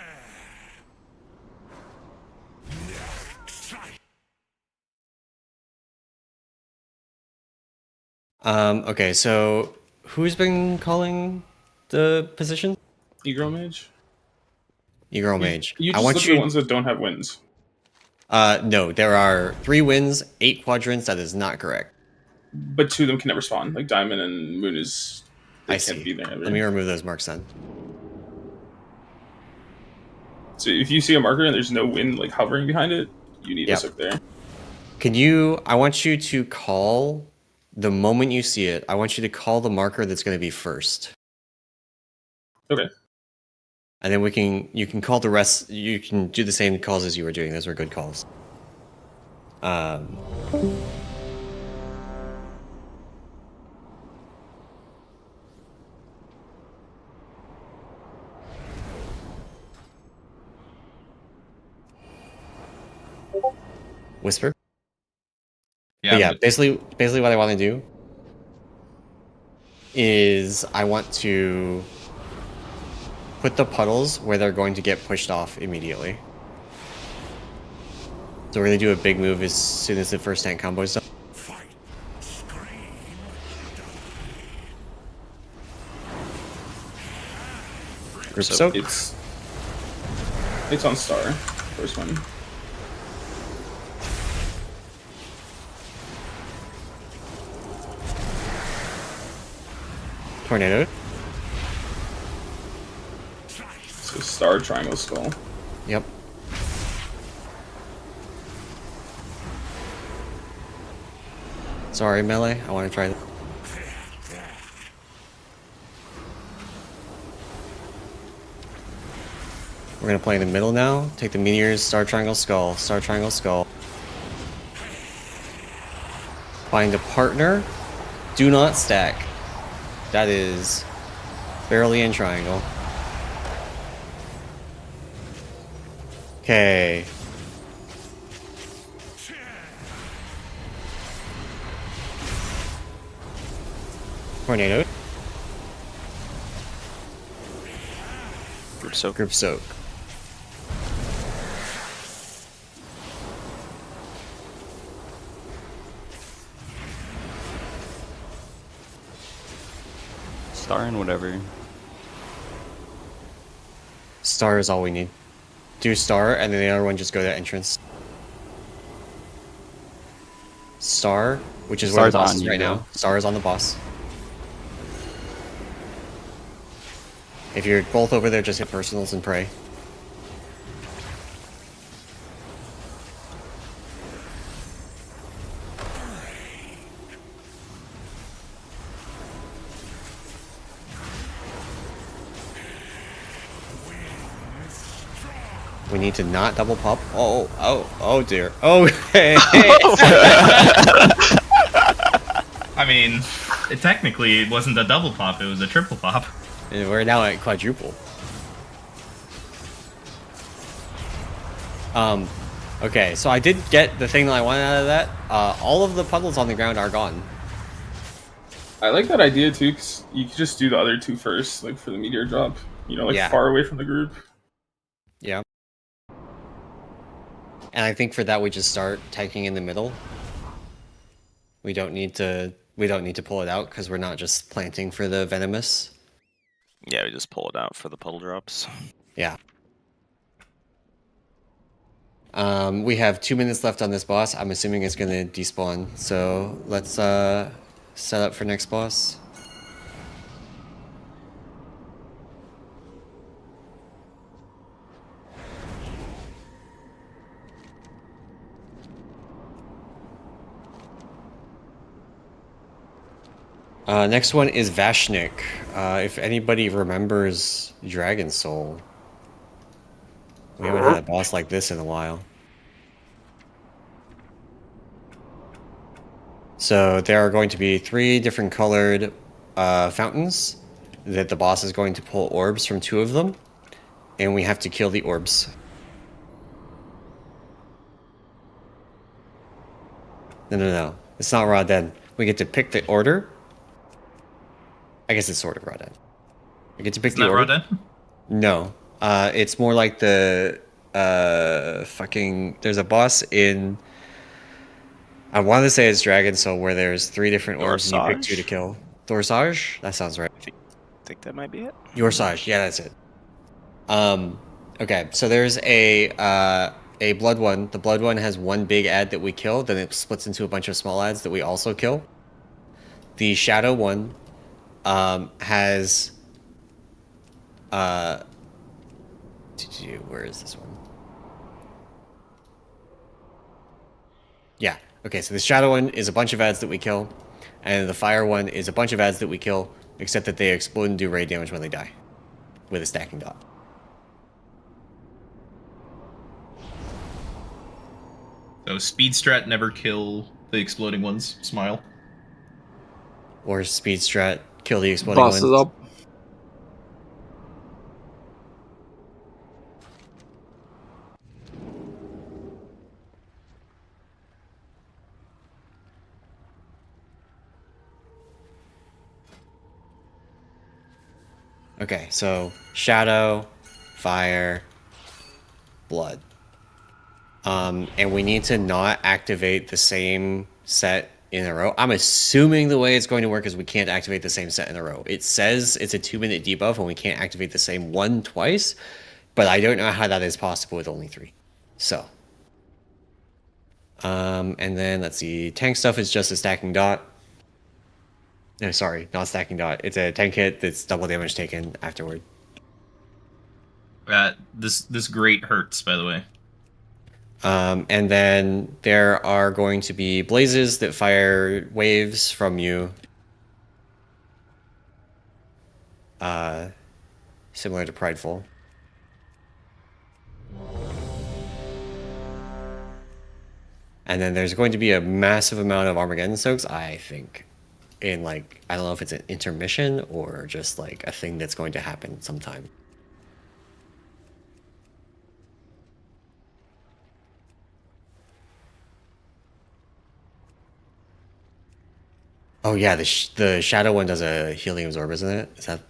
Okay, so who's been calling the position? Egro Mage. Egro Mage. You I just want look at you. the ones that don't have wins. No, there are 3 wins, 8 quadrants. That is not correct. But 2 of them can never spawn. Like Diamond and Moon is. They I can't see. be there ever. Let me remove those marks then. So if you see a marker and there's no win like hovering behind it, you need to soak there. Can you? I want you to call the moment you see it. I want you to call the marker that's going to be first. Okay. And then you can call the rest. You can do the same calls as you were doing. Those were good calls. Whisper. Yeah. Basically, what I want to do is I want to put the puddles where they're going to get pushed off immediately. So we're gonna do a big move as soon as the first tank combo is done. Group soak. It's on Star. First one. Tornado. So Star, Triangle, Skull. Yep. Sorry, melee. I want to try that. We're gonna play in the middle now. Take the meteors, Star Triangle Skull, Star Triangle Skull. Find a partner. Do not stack. That is barely in triangle. Okay. Tornado. Group soak. Group soak. Star and whatever. Star is all we need. Do star, and then the other one just go to entrance. Star, which is where the boss is right now. Star is on the boss. If you're both over there, just hit personals and pray. We need to not double pop. Oh dear. Okay. I mean, technically it wasn't a double pop, it was a triple pop. And we're now at quadruple. Okay, so I did get the thing that I wanted out of that. All of the puddles on the ground are gone. I like that idea too, because you could just do the other 2 first, like for the meteor drop. You know, like far away from the group. Yeah. And I think for that we just start tanking in the middle. We don't need to pull it out because we're not just planting for the venomous. Yeah, we just pull it out for the puddle drops. Yeah. We have 2 minutes left on this boss. I'm assuming it's gonna despawn. So let's set up for next boss. Next one is Vashnik. If anybody remembers Dragon Soul, we haven't had a boss like this in a while. So there are going to be 3 different colored fountains that the boss is going to pull orbs from 2 of them, and we have to kill the orbs. No. It's not Raw Dead. We get to pick the order. I guess it's sort of Raw Dead. We get to pick Isn't the that order. Raw Dead? No. It's more like the fucking. There's a boss in. I want to say it's Dragon Soul, where there's 3 different orbs and you pick 2 to Dorsage? kill. Dorsage? That sounds right. I think that might be it. Yorsage, yeah, that's it. Okay, so there's a blood one. The blood one has 1 big ad that we kill, then it splits into a bunch of small ads that we also kill. The shadow one has where is this one? Yeah. Okay, so the shadow one is a bunch of ads that we kill, and the fire one is a bunch of ads that we kill, except that they explode and do raid damage when they die with a stacking dot. So speed strat, never kill the exploding ones. Smile. Or speed strat, kill the exploding Bosses ones. up. Okay, so shadow, fire, blood. And we need to not activate the same set in a row. I'm assuming the way it's going to work is we can't activate the same set in a row. It says it's a 2-minute debuff and we can't activate the same one twice, but I don't know how that is possible with only 3. So. And then let's see, tank stuff is just a stacking dot. No, sorry, not stacking dot. It's a tank hit that's double damage taken afterward. This grate hurts, by the way. And then there are going to be blazes that fire waves from you. Similar to Prideful. And then there's going to be a massive amount of Armageddon soaks, I think. In like, I don't know if it's an intermission or just like a thing that's going to happen sometime. Oh yeah, the shadow one does a healing absorb, isn't it? Is that?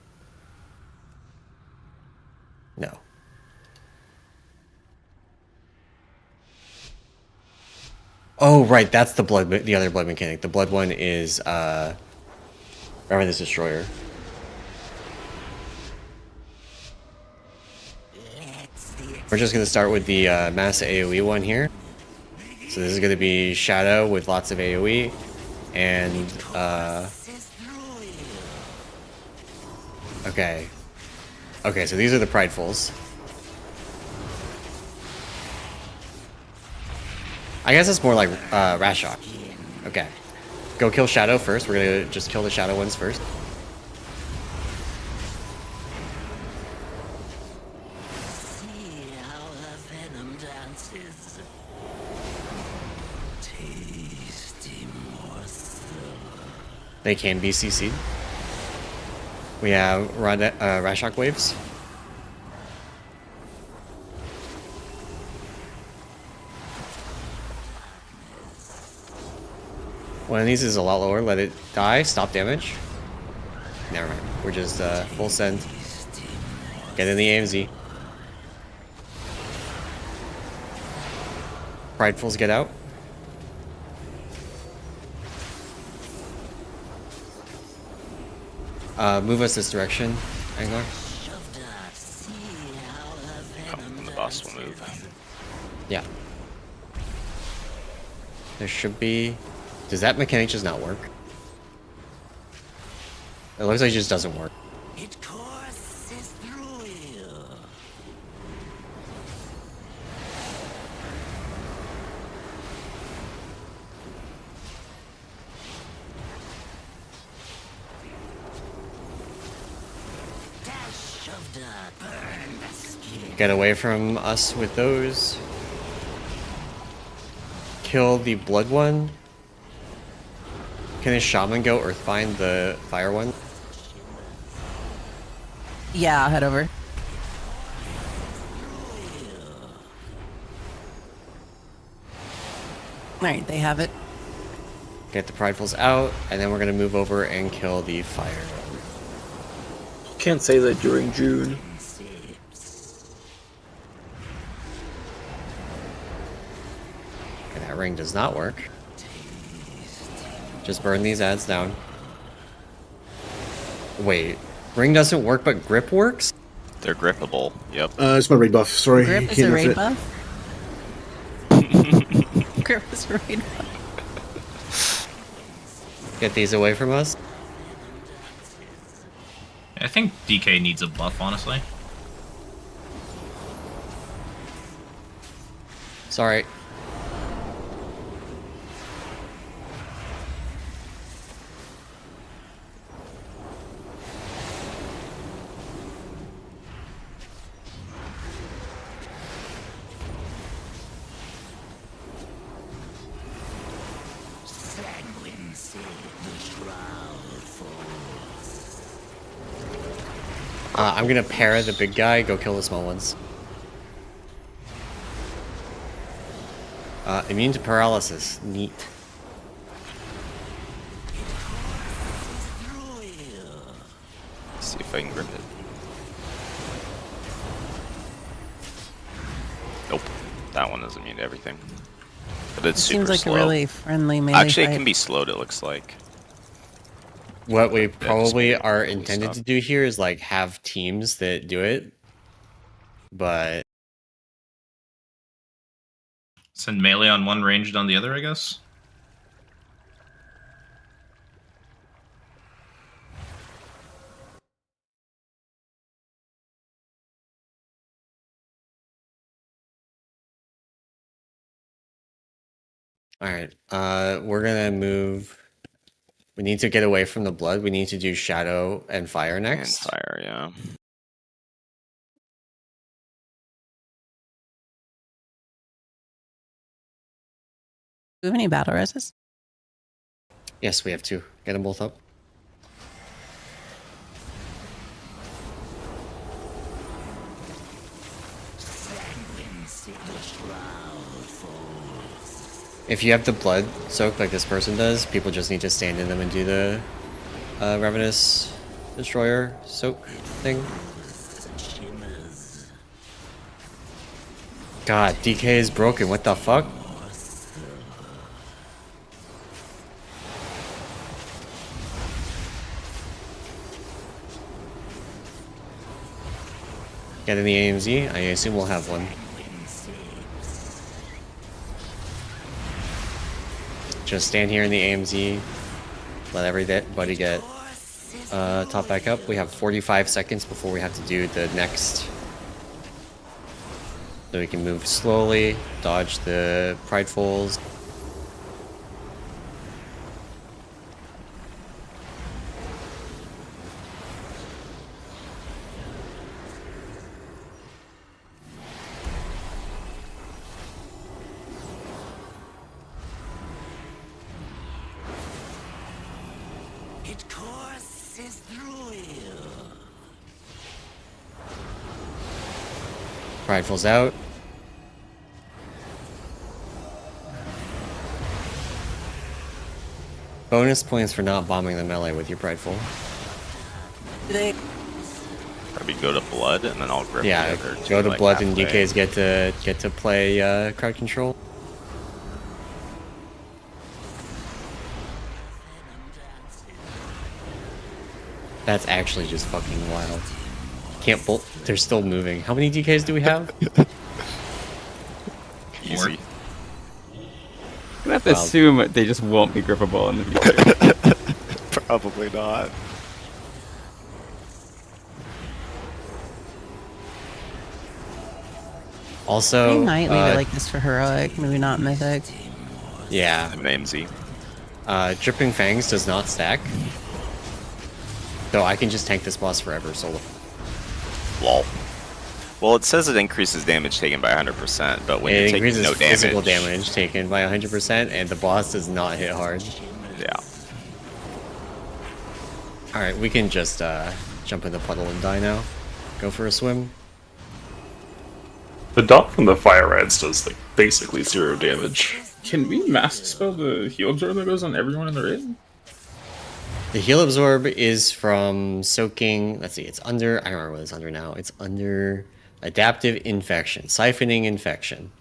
No. Oh right, that's the blood. The other blood mechanic. The blood one is Revenant's Destroyer. We're just gonna start with the mass AOE one here. So this is gonna be Shadow with lots of AOE, and okay, so these are the Pridefuls. I guess it's more like Rashok. Okay, go kill Shadow first. We're gonna just kill the Shadow ones first. They can be CC'd. We have Rashok waves. One of these is a lot lower. Let it die. Stop damage. Never mind. We're just full send. Get in the AMZ. Pridefuls get out. Move us this direction, Angler. The boss will move. Yeah. There should be... Does that mechanic just not work? It looks like it just doesn't work. It courses through you. Dash of dirt, burn the skin. Get away from us with those. Kill the blood one. Can a shaman go earthbind the fire one? Yeah, I'll head over. Alright, they have it. Get the Pridefuls out, and then we're gonna move over and kill the fire. Can't say that during June. Okay, that ring does not work. Just burn these ads down. Wait, ring doesn't work, but grip works? They're grippable. Yep. It's my raid buff. Sorry. Grip is Can't a nerf raid it. buff? Grip is a raid buff. Get these away from us. I think DK needs a buff, honestly. Sorry. I'm gonna para the big guy, go kill the small ones. Immune to paralysis. Neat. See if I can grip it. Nope. That one is immune to everything. But it's It super seems like slow. a really friendly melee Actually, fight. it can be slowed, it looks like. What we probably just are really intended stop. to do here is like have teams that do it. But Send melee on one, ranged on the other, I guess. alright. We're gonna move. We need to get away from the blood. We need to do shadow and fire next. And fire, yeah. Do we have any battle resist? Yes, we have two. Get them both up. If you have the blood soak like this person does, people just need to stand in them and do the Ravenous Destroyer soak thing. God, DK is broken. What the fuck? Get in the AMZ? I assume we'll have one. Just stand here in the AMZ. Let everybody get top back up. We have 45 seconds before we have to do the next. So we can move slowly, dodge the Pridefuls. It courses through you. Pridefuls out. Bonus points for not bombing the melee with your Prideful. Probably go to blood and then I'll grip Yeah, the other two, go to like, blood and halfway. DKs get to play crowd control. That's actually just fucking wild. Can't bolt. They're still moving. How many DKs do we have? Easy. I'm gonna have to Wow. assume they just won't be grippable in the future. Probably not. Also, Maybe might leave it like this for heroic, maybe not mythic. yeah, I'm an AMZ. Dripping Fangs does not stack. So I can just tank this boss forever solo. Lol. Well, it says it increases damage taken by 100%, but when It you're taking increases no physical damage taken by 100%, and the boss does not hit hard. Yeah. Alright, we can just jump in the puddle and die now. Go for a swim. The dot from the fire rats does like basically 0 damage. Can we mass spell the heal absorb that goes on everyone in the raid? The heal absorb is from soaking. Let's see, it's under. I don't remember what it's under now. It's under adaptive infection, siphoning infection.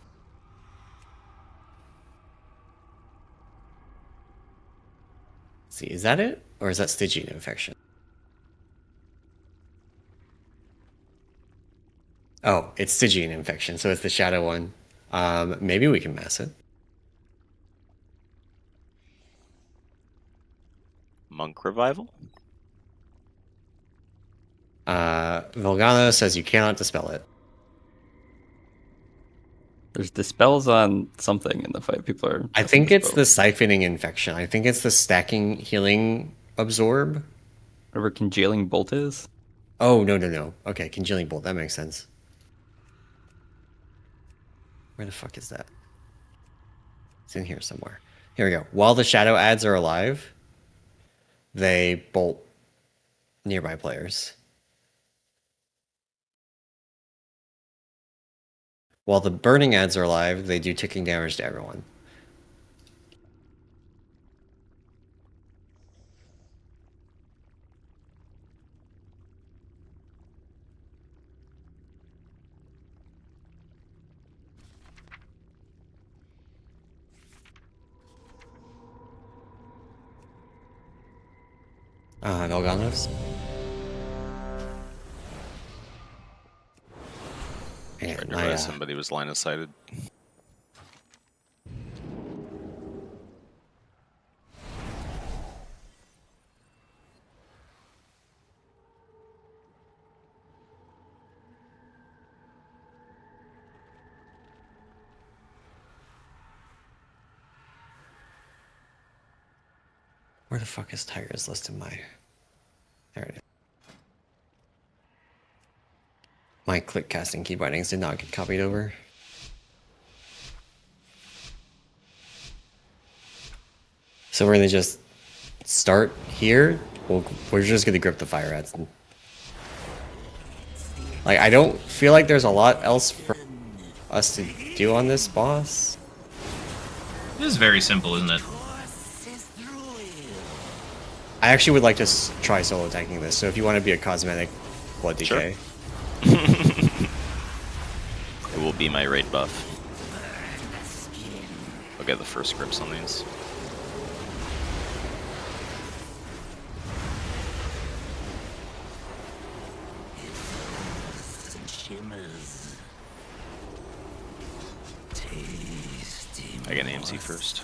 Let's see, is that it, or is that Stygian infection? Oh, it's Stygian infection, so it's the shadow one. Maybe we can mass it. Monk revival? Volgana says you cannot dispel it. There's dispels on something in the fight. People are. I think it's the siphoning infection. I think it's the stacking healing absorb. Whatever congealing bolt is. Oh, no. Okay, congealing bolt. That makes sense. Where the fuck is that? It's in here somewhere. Here we go. While the shadow ads are alive, they bolt nearby players. While the burning ads are alive, they do ticking damage to everyone. Velganos. I didn't realize somebody was line of sighted. Where the fuck is Tiger's list in my... There it is. My click casting key bindings did not get copied over. So we're gonna just start here. We're just gonna grip the fire rats. Like, I don't feel like there's a lot else for us to do on this boss. It is very simple, isn't it? I actually would like to try solo attacking this, so if you want to be a cosmetic blood decay. Sure. It will be my raid buff. I'll get the first grips on these. I get an AMC first.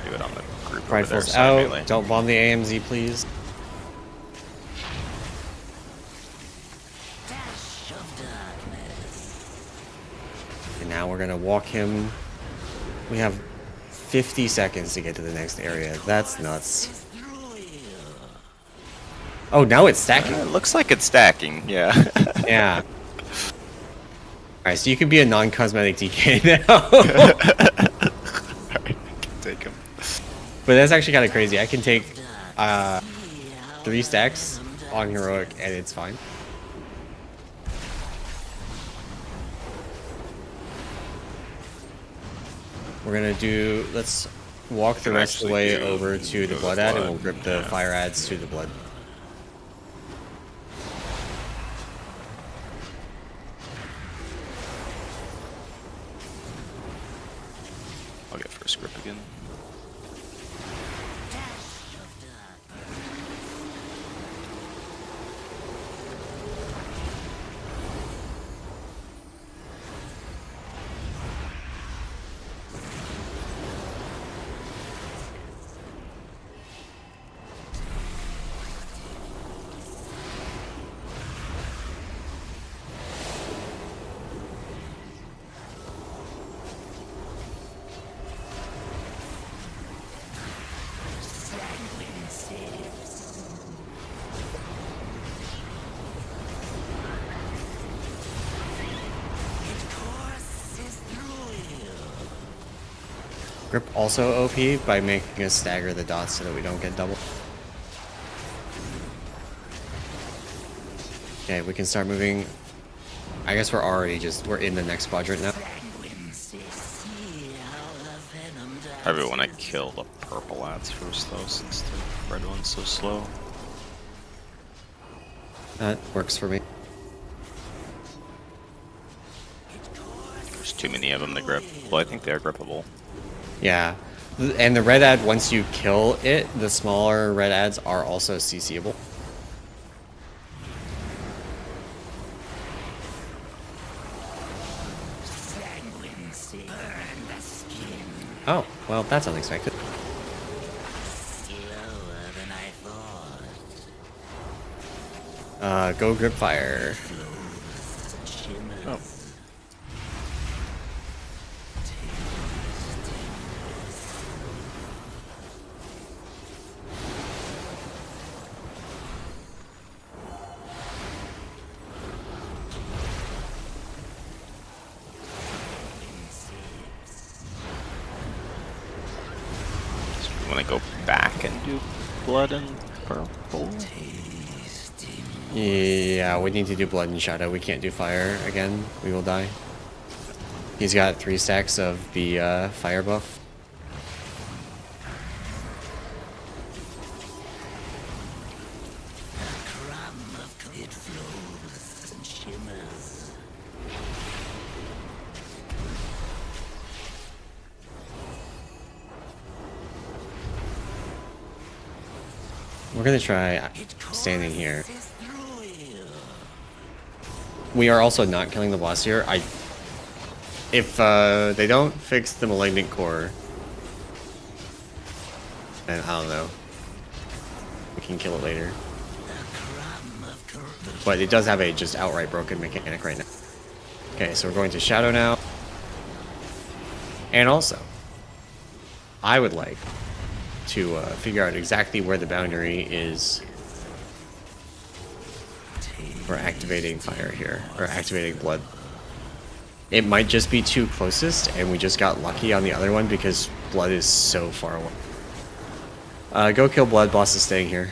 Do it on the group over there. Prideful's out. Don't bomb the AMZ, please. And now we're gonna walk him. We have 50 seconds to get to the next area. That's nuts. Oh, now it's stacking. It looks like it's stacking, yeah. Yeah. Alright, so you can be a non-cosmetic DK now. Alright, I can take him. But that's actually kind of crazy. I can take 3 stacks on heroic and it's fine. We're gonna do, let's walk the rest of the way over to the blood ad and we'll grip the fire ads to the blood. I'll get first grip again. Grip also OP by making us stagger the dots so that we don't get double. Okay, we can start moving. I guess we're in the next quadrant now. Probably want to kill the purple ads first though, since the red one's so slow. That works for me. There's too many of them to grip. Well, I think they're grippable. Yeah. And the red ad, once you kill it, the smaller red ads are also CCable. Oh, well, that's unexpected. Go grip fire. Oh. So we want to go back and do blood and purple. Yeah, we need to do blood and shadow. We can't do fire again. We will die. He's got 3 stacks of the fire buff. We're gonna try standing here. We are also not killing the boss here. If they don't fix the malignant core, then I don't know. We can kill it later. But it does have a just outright broken mechanic right now. Okay, so we're going to shadow now. And also, I would like to figure out exactly where the boundary is for activating fire here, or activating blood. It might just be 2 closest, and we just got lucky on the other one because blood is so far away. Go kill blood, boss is staying here.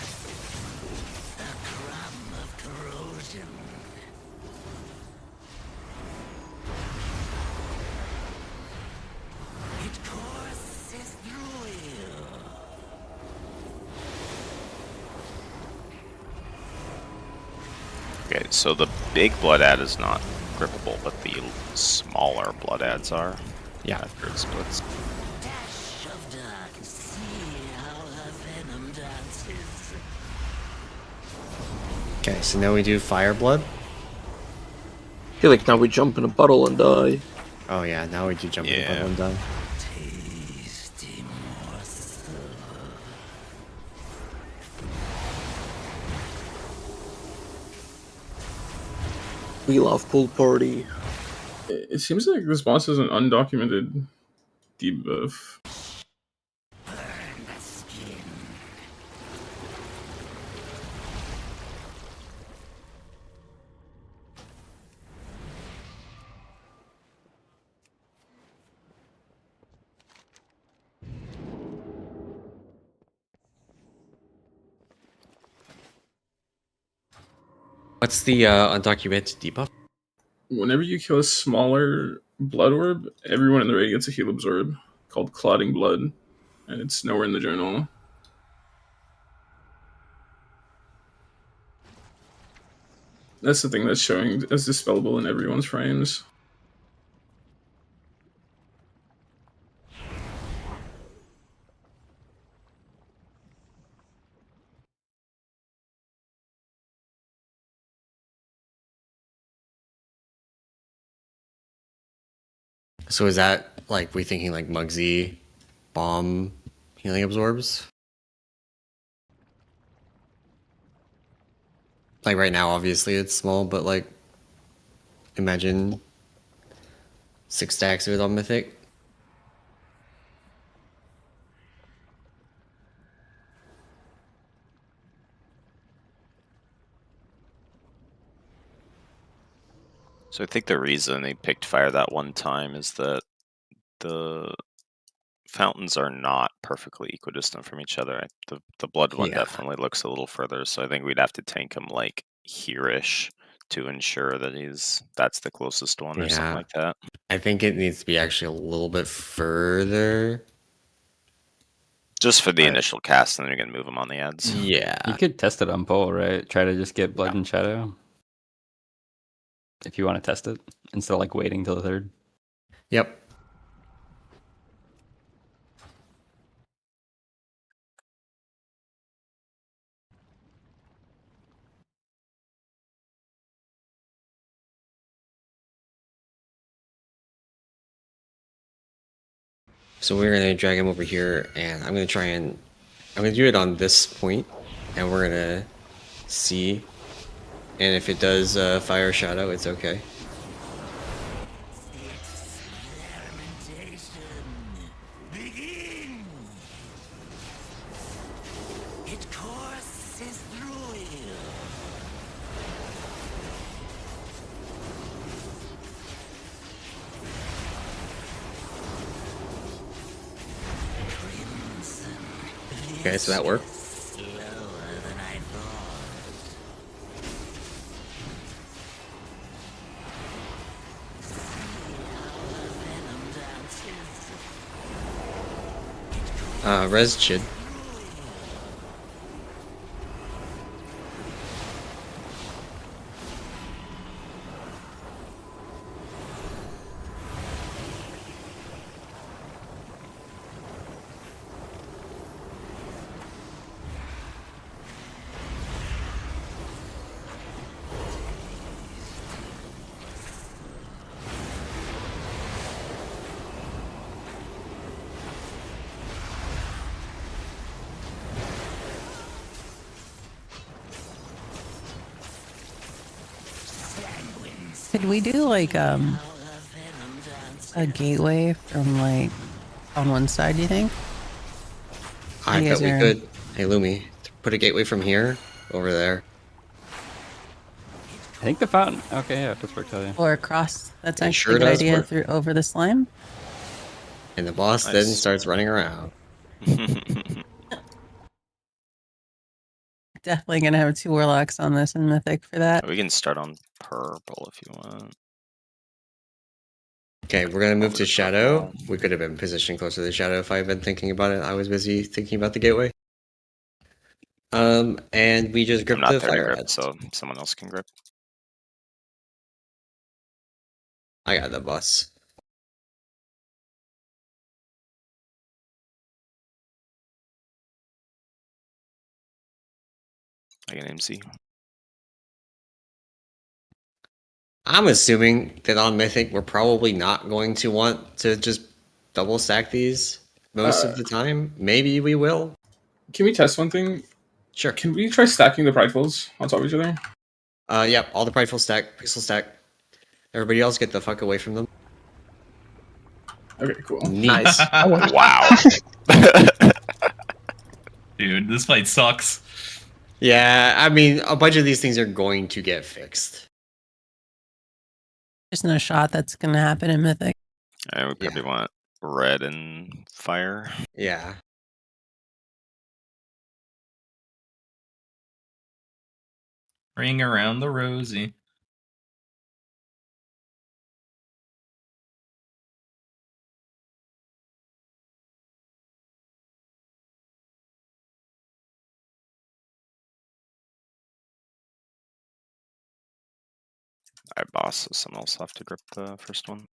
Okay, so the big blood ad is not grippable, but the smaller blood ads are. Yeah. After it splits. Okay, so now we do fire blood. I feel like now we jump in a puddle and die. Oh yeah, now we do jump in the puddle and die. We love pool party. It seems like this boss has an undocumented debuff. What's the undocumented debuff? Whenever you kill a smaller blood orb, everyone in the raid gets a heal absorb called Clotting Blood, and it's nowhere in the journal. That's the thing that's showing as dispellable in everyone's frames. So is that like we thinking like Muggsy bomb healing absorbs? Like right now, obviously it's small, but like imagine 6 stacks of it on Mythic. So I think the reason they picked fire that one time is that the fountains are not perfectly equidistant from each other. The blood one Yeah. definitely looks a little further, so I think we'd have to tank them like here-ish to ensure that that's the closest one or something Yeah. like that. I think it needs to be actually a little bit further. Just for the But- initial cast, and then you're gonna move them on the ads. Yeah. You could test it on pole, right? Try to just get blood and shadow. If you want to test it, instead of like waiting till the third. Yep. So we're gonna drag him over here, and I'm gonna do it on this point, and we're gonna see, and if it does fire shadow, it's okay. Begin! It courses through you. Okay, so that worked. Slower than I thought. Res Chid. Could we do like a gateway from like on one side? Do you think? I You bet guys we are- could. Hey Lumi, put a gateway from here over there. I think the fountain. Okay, yeah, that's worked out. Yeah. Or across? That's It actually sure a good does idea work. through over the slime. And the boss then Nice. starts running around. Definitely gonna have 2 warlocks on this in Mythic for that. We can start on purple if you want. Okay, we're gonna move Over to to shadow. purple. We could have been positioned closer to the shadow if I had been thinking about it. I was busy thinking about the gateway. And we just I'm gripped not the there to fire grip, ads. so someone else can grip. I got the boss. I can MC. I'm assuming that on Mythic we're probably not going to want to just double stack these most of the time. Maybe we will. Can we test one thing? Sure. Can we try stacking the Pridefuls on top of each other? Yep, all the prideful stack, pixel stack. Everybody else get the fuck away from them. Okay, cool. Neat. Nice. Wow. Dude, this fight sucks. Yeah, I mean, a bunch of these things are going to get fixed. There's no shot that's gonna happen in Mythic. And we probably want red and fire. Yeah. Ring around the rosy. Alright, boss, so someone else will have to grip the first one.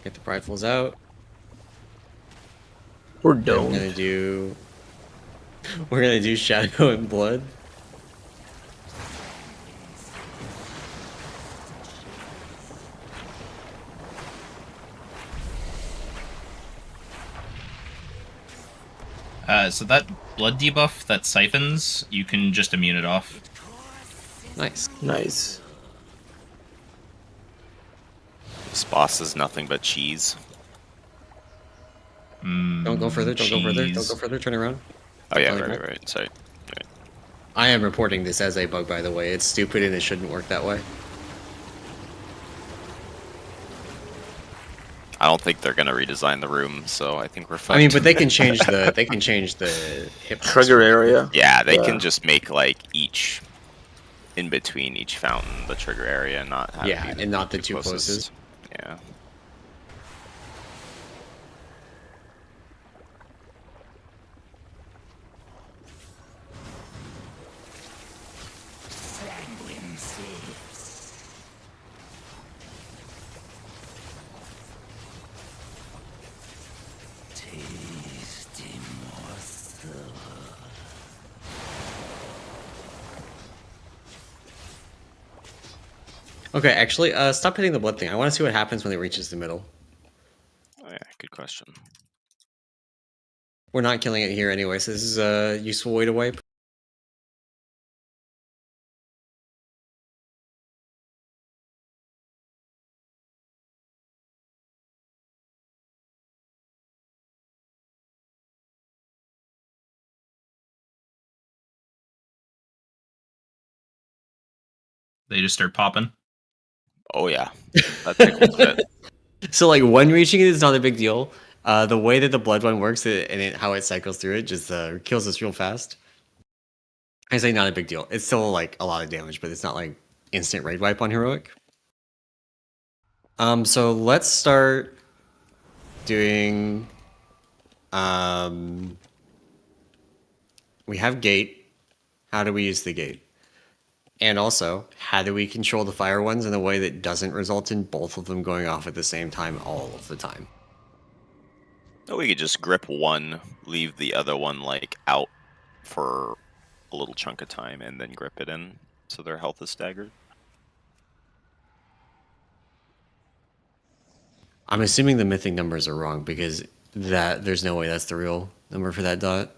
Get the pridefuls out. We're We're done. gonna do. We're gonna do shadow and blood. So that blood debuff that siphons, you can just immune it off. Nice. Nice. This boss is nothing but cheese. Don't go further. Don't go further. Don't cheese. go further. Turn around. Oh yeah, Totally right, cool. right. Sorry. I am reporting this as a bug, by the way. It's stupid and it shouldn't work that way. I don't think they're gonna redesign the room, so I think we're fine. I mean, but they can change the hip Trigger area. Yeah, they can just make like each in between each fountain the trigger area, not have Yeah, it be and not the two closest. Yeah. Sanguine sieves. Tasty morsel. Okay, actually, stop hitting the blood thing. I want to see what happens when it reaches the middle. Oh yeah, good question. We're not killing it here anyway, so this is a useful way to wipe. They just start popping. Oh yeah, that tickles a bit. So like one reaching it is not a big deal. The way that the blood one works how it cycles through it just kills us real fast. I say not a big deal. It's still like a lot of damage, but it's not like instant raid wipe on heroic. So let's start doing. We have gate. How do we use the gate? And also, how do we control the fire ones in a way that doesn't result in both of them going off at the same time all of the time? Oh, we could just grip one, leave the other one like out for a little chunk of time, and then grip it in so their health is staggered. I'm assuming the mythic numbers are wrong because there's no way that's the real number for that dot.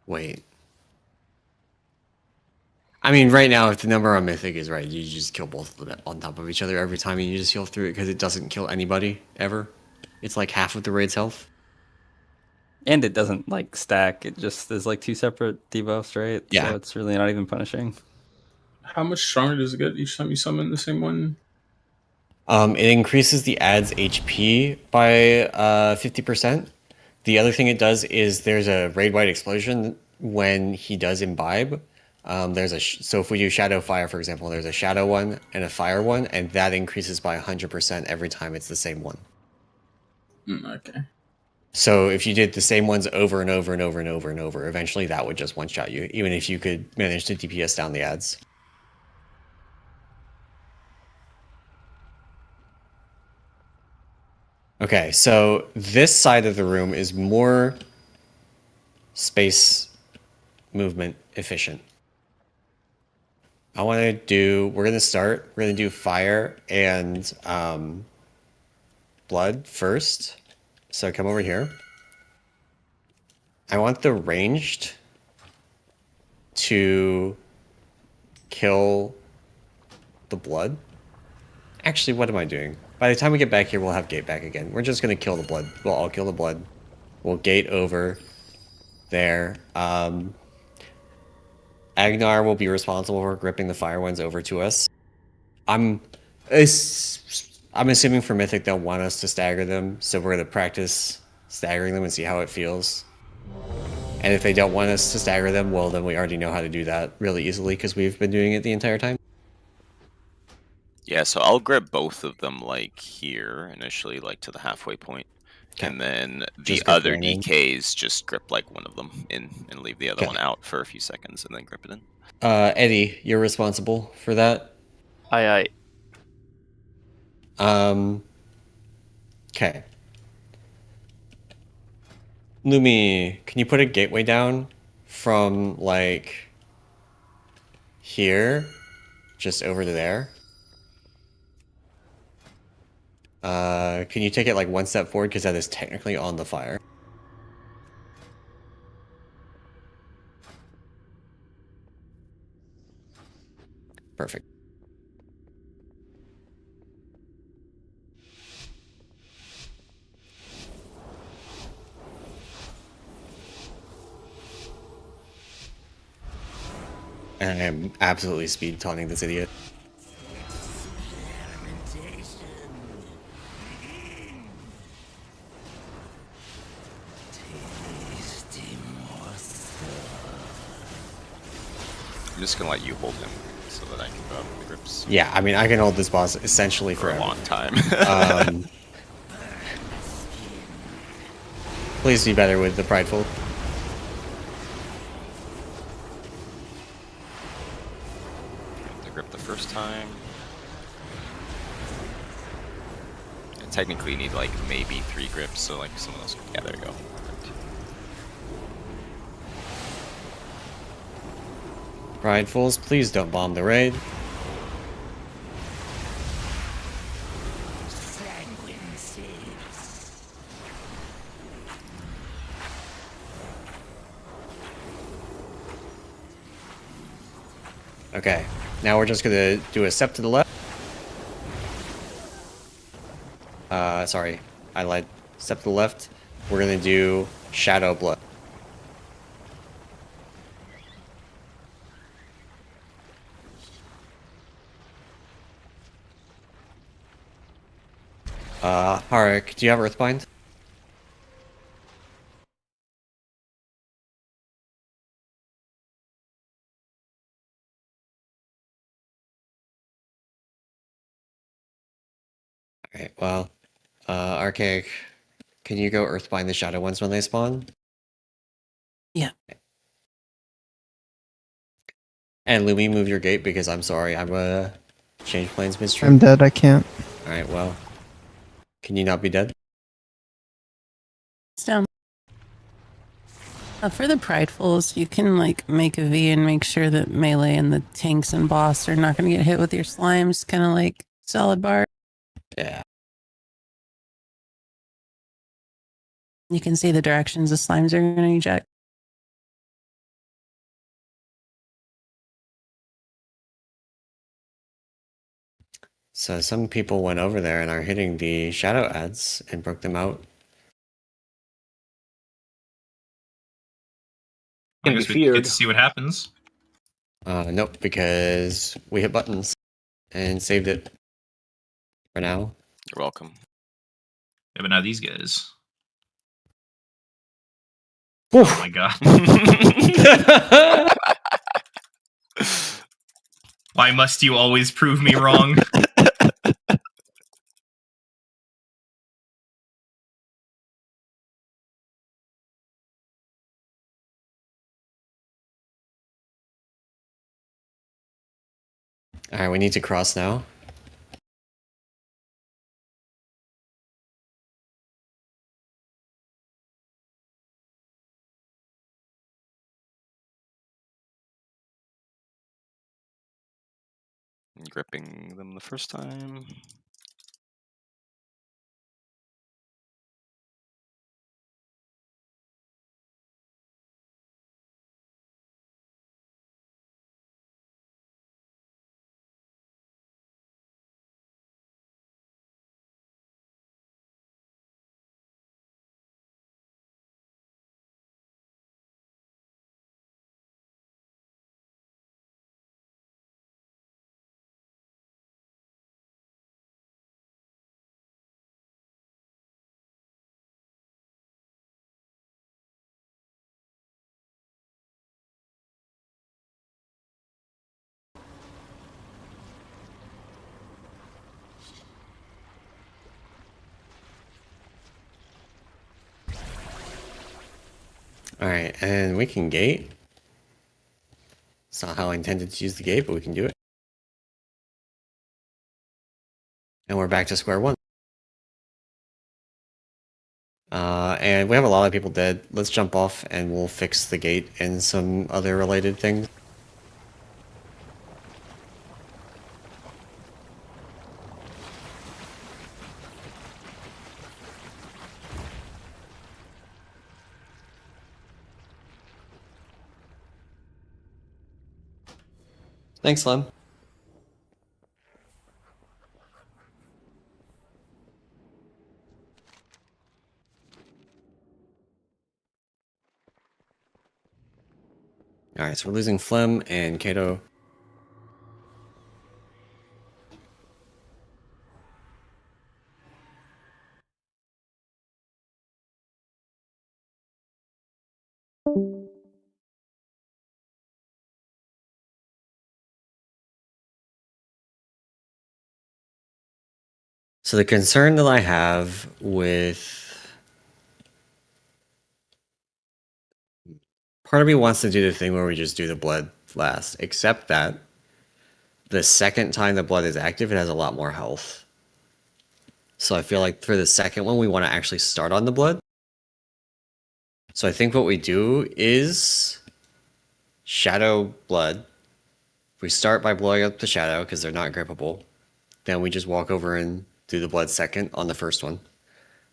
Wait. I mean, right now, if the number on Mythic is right, you just kill both of them on top of each other every time, and you just heal through it because it doesn't kill anybody ever. It's like half of the raid's health. And it doesn't like stack. It just is like two separate debuffs, right? Yeah. So it's really not even punishing. How much stronger does it get each time you summon the same one? It increases the ad's HP by 50%. The other thing it does is there's a raid-wide explosion when he does imbibe. So if we do Shadow Fire, for example, there's a Shadow one and a Fire one, and that increases by 100% every time it's the same one. Okay. So if you did the same ones over and over and over and over and over, eventually that would just one-shot you, even if you could manage to DPS down the ads. Okay, so this side of the room is more space movement efficient. We're going to do fire and blood first. So come over here. I want the ranged to kill the blood. Actually, what am I doing? By the time we get back here, we'll have gate back again. We're just going to kill the blood. We'll all kill the blood. We'll gate over there. Agnar will be responsible for gripping the fire ones over to us. I'm assuming for Mythic they'll want us to stagger them, so we're going to practice staggering them and see how it feels. And if they don't want us to stagger them, well, then we already know how to do that really easily because we've been doing it the entire time. Yeah, so I'll grab both of them like here initially, like to the halfway point. Okay. And then the other DKs just grip like one of them in and leave the other one out for a few seconds and then grip it in. Eddie, you're responsible for that. Aye. Okay. Lumi, can you put a gateway down from like here, just over to there? Can you take it like one step forward because that is technically on the fire? Perfect. And I'm absolutely speed taunting this idiot. I'm just gonna let you hold him so that I can go out with the grips. Yeah, I mean, I can hold this boss essentially For a forever. long time. Please be better with the prideful. The grip the first time. I technically need like maybe 3 grips, so like some of those. Yeah, there you go. Pridefuls, please don't bomb the raid. Okay, now we're just gonna do a step to the left. Sorry, I lied. Step to the left. We're gonna do Shadow Blood. Harik, do you have Earthbind? Alright, well, Archaic, can you go Earthbind the Shadow ones when they spawn? Yeah. And Lumi, move your gate because I'm sorry, I'm a change planes midstream. I'm dead, I can't. Alright, well, can you not be dead? It's down. For the pridefuls, you can like make a V and make sure that melee and the tanks and boss are not going to get hit with your slimes, kind of like solid bar. Yeah. You can see the directions the slimes are going to eject. So some people went over there and are hitting the shadow ads and broke them out. I guess we get to see what happens. Nope, because we hit buttons and saved it for now. You're welcome. Yeah, but now these guys. Oof. Oh my god. Why must you always prove me wrong? Alright, we need to cross now. Gripping them the first time. Alright, and we can gate. It's not how I intended to use the gate, but we can do it. And we're back to square one. And we have a lot of people dead. Let's jump off and we'll fix the gate and some other related things. Thanks, Lem. Alright, so we're losing Flem and Kato. So the concern that I have with... Part of me wants to do the thing where we just do the blood last, except that the second time the blood is active, it has a lot more health. So I feel like for the second one, we want to actually start on the blood. So I think what we do is shadow blood. We start by blowing up the shadow because they're not grippable. Then we just walk over and do the blood second on the first one.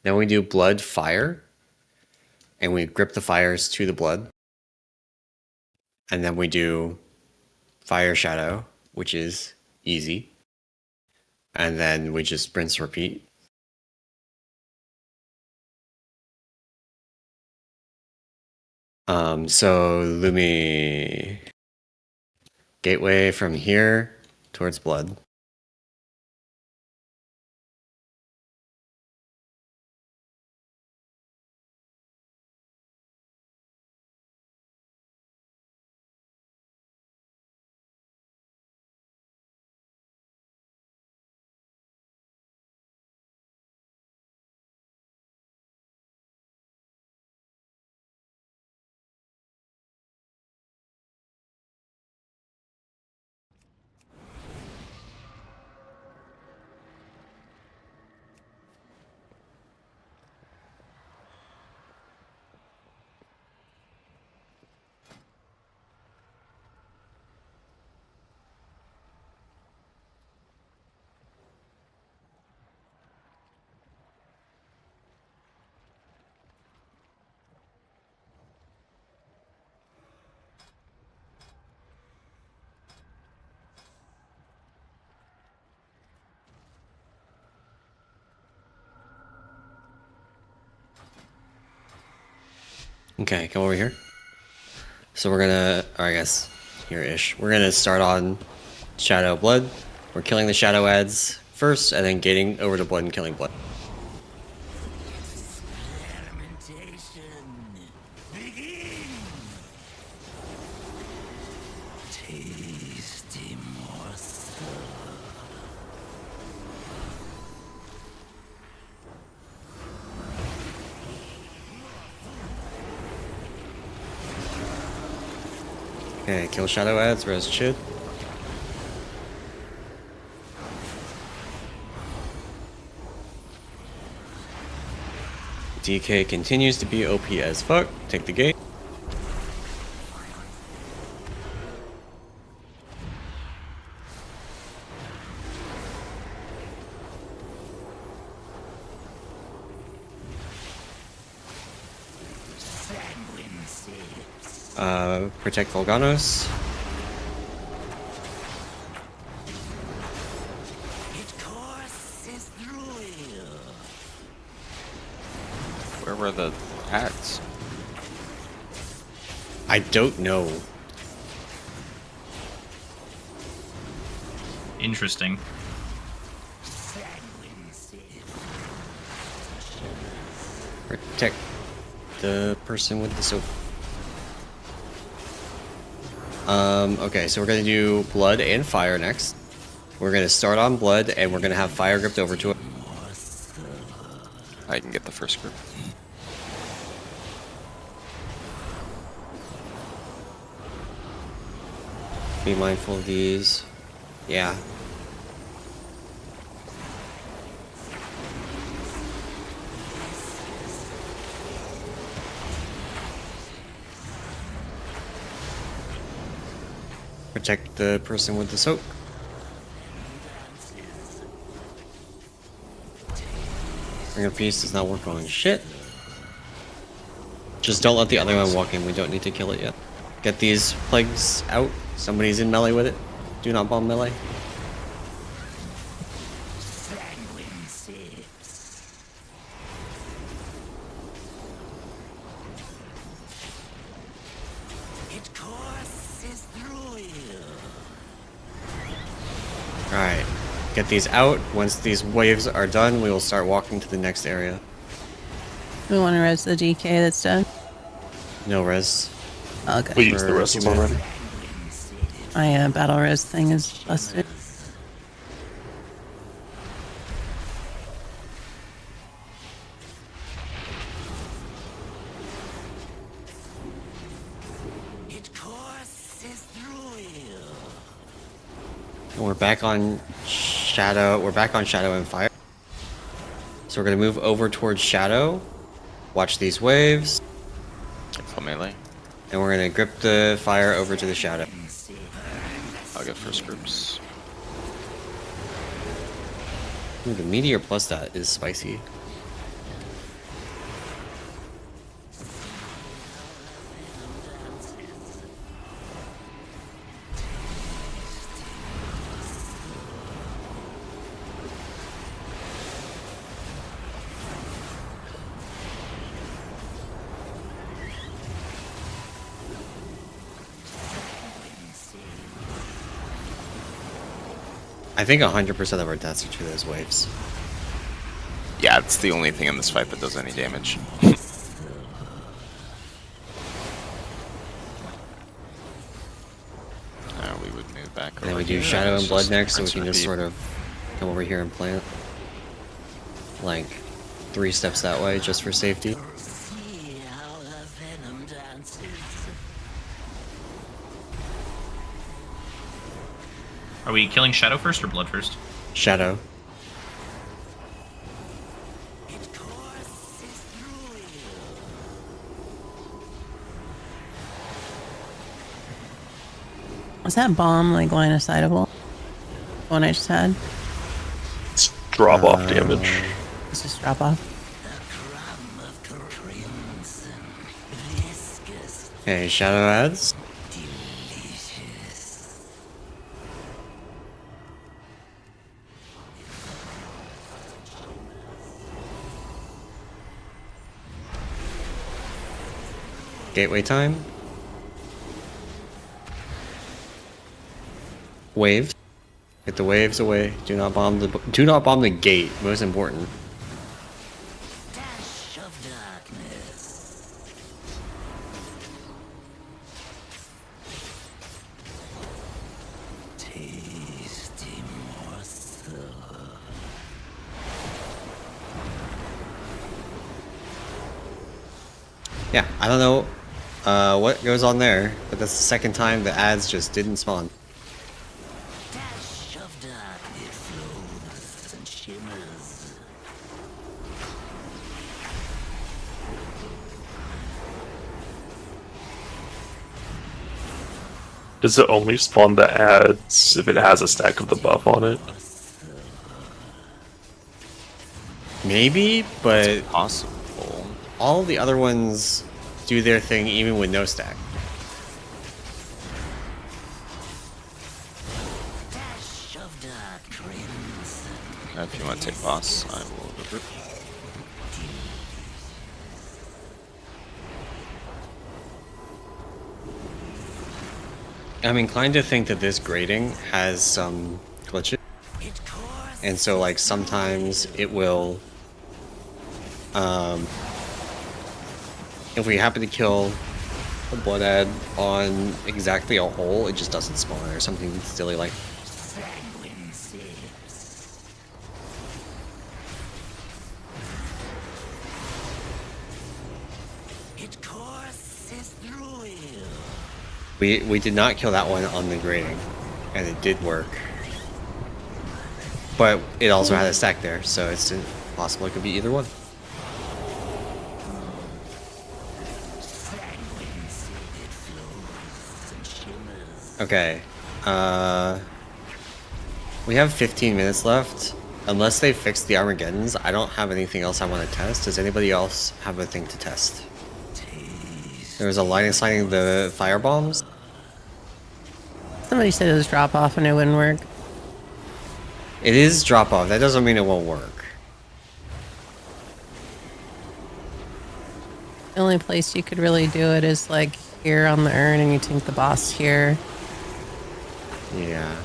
Then we do blood fire. And we grip the fires to the blood. And then we do fire shadow, which is easy. And then we just rinse repeat. So Lumi gateway from here towards blood. Okay, come over here. So we're gonna, or I guess here-ish. We're gonna start on Shadow Blood. We're killing the Shadow ads first, and then getting over to blood and killing blood. Tasty morsel. Okay, kill Shadow ads, res Chid. DK continues to be OP as fuck. Take the gate. Protect Volganos. Where were the ads? I don't know. Interesting. Protect the person with the soap. Okay, so we're gonna do blood and fire next. We're gonna start on blood, and we're gonna have fire gripped over to it. I can get the first grip. Be mindful of these. Yeah. Protect the person with the soak. Ring of Peace does not work on shit. Just don't let the other one walk in. We don't need to kill it yet. Get these plagues out. Somebody's in melee with it. Do not bomb melee. Sanguine sieves. It courses through you. Alright. Get these out. Once these waves are done, we will start walking to the next area. We want to res the DK that's dead. No res. Okay. We used the rest of them already. My battle res thing is busted. It courses through you. And we're back on Shadow. We're back on Shadow and Fire. So we're gonna move over towards Shadow. Watch these waves. Full melee. And we're gonna grip the fire over to the Shadow. I'll go first groups. Ooh, the meteor plus that is spicy. I think 100% of our deaths are to those waves. Yeah, it's the only thing in this fight that does any damage. We would move back over. And then we do here. Shadow and It's Blood just next, so we rinse can and just repeat. sort of come over here and plant. Like 3 steps that way, just for safety. See how the venom dances. Are we killing Shadow first or Blood first? Shadow. It courses through you. Was that bomb like line of sightable? One I just had? It's drop off damage. Let's just drop off. The crumb of crimson, viscous, Okay, Shadow adds. delicious. Gateway time. Waves. Get the waves away. Do not bomb the gate. Most important. Dash of darkness. Tasty morsel. Yeah, I don't know what goes on there, but that's the second time the ads just didn't spawn. Dash of darkness flows and shimmers. Does it only spawn the ads if it has a stack of the buff on it? Maybe, but Possible. all the other ones do their thing even with no stack. Dash of dark crimson. If you want to take boss, I will regroup. I'm inclined to think that this grading has some glitches. It courses And so, like, sometimes it will, if we happen to kill a blood ad on exactly a hole, it just doesn't spawn or something silly like. sanguine sieves. It courses through you. We did not kill that one on the grading, and it did work. But it also had a stack there, so it's possible it could be either one. Sanguine seed, it flows and shimmers. Okay, we have 15 minutes left. Unless they fix the Armageddons, I don't have anything else I want to test. Does anybody else have a thing to test? There was a line of sighting the fire bombs. Somebody said it was drop off and it wouldn't work. It is drop off. That doesn't mean it won't work. The only place you could really do it is like here on the urn, and you tank the boss here. Yeah.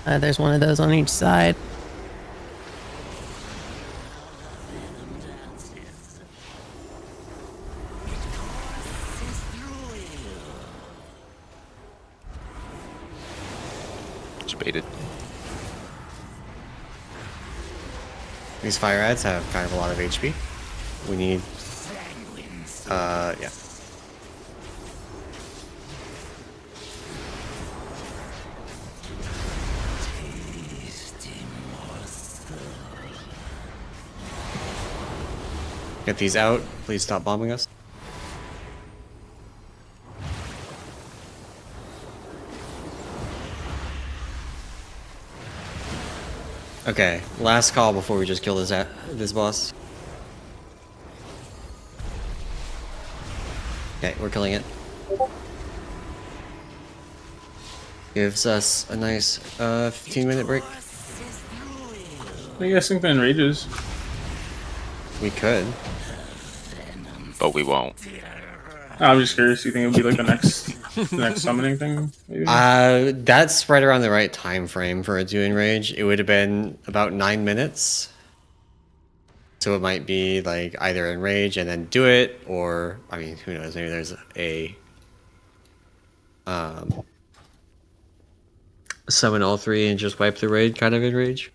There's one of those on each side. Debated. These fire ads have kind of a lot of HP. We need, yeah. Get these out. Please stop bombing us. Okay, last call before we just kill this boss. Okay, we're killing it. Gives us a nice 15-minute break. I guess think that enrages. We could. But we won't. I'm just curious. You think it would be like the next summoning thing? Maybe? That's right around the right time frame for it to enrage. It would have been about 9 minutes. So it might be like either enrage and then do it, or I mean, who knows? Maybe there's a summon all three and just wipe the raid kind of enrage.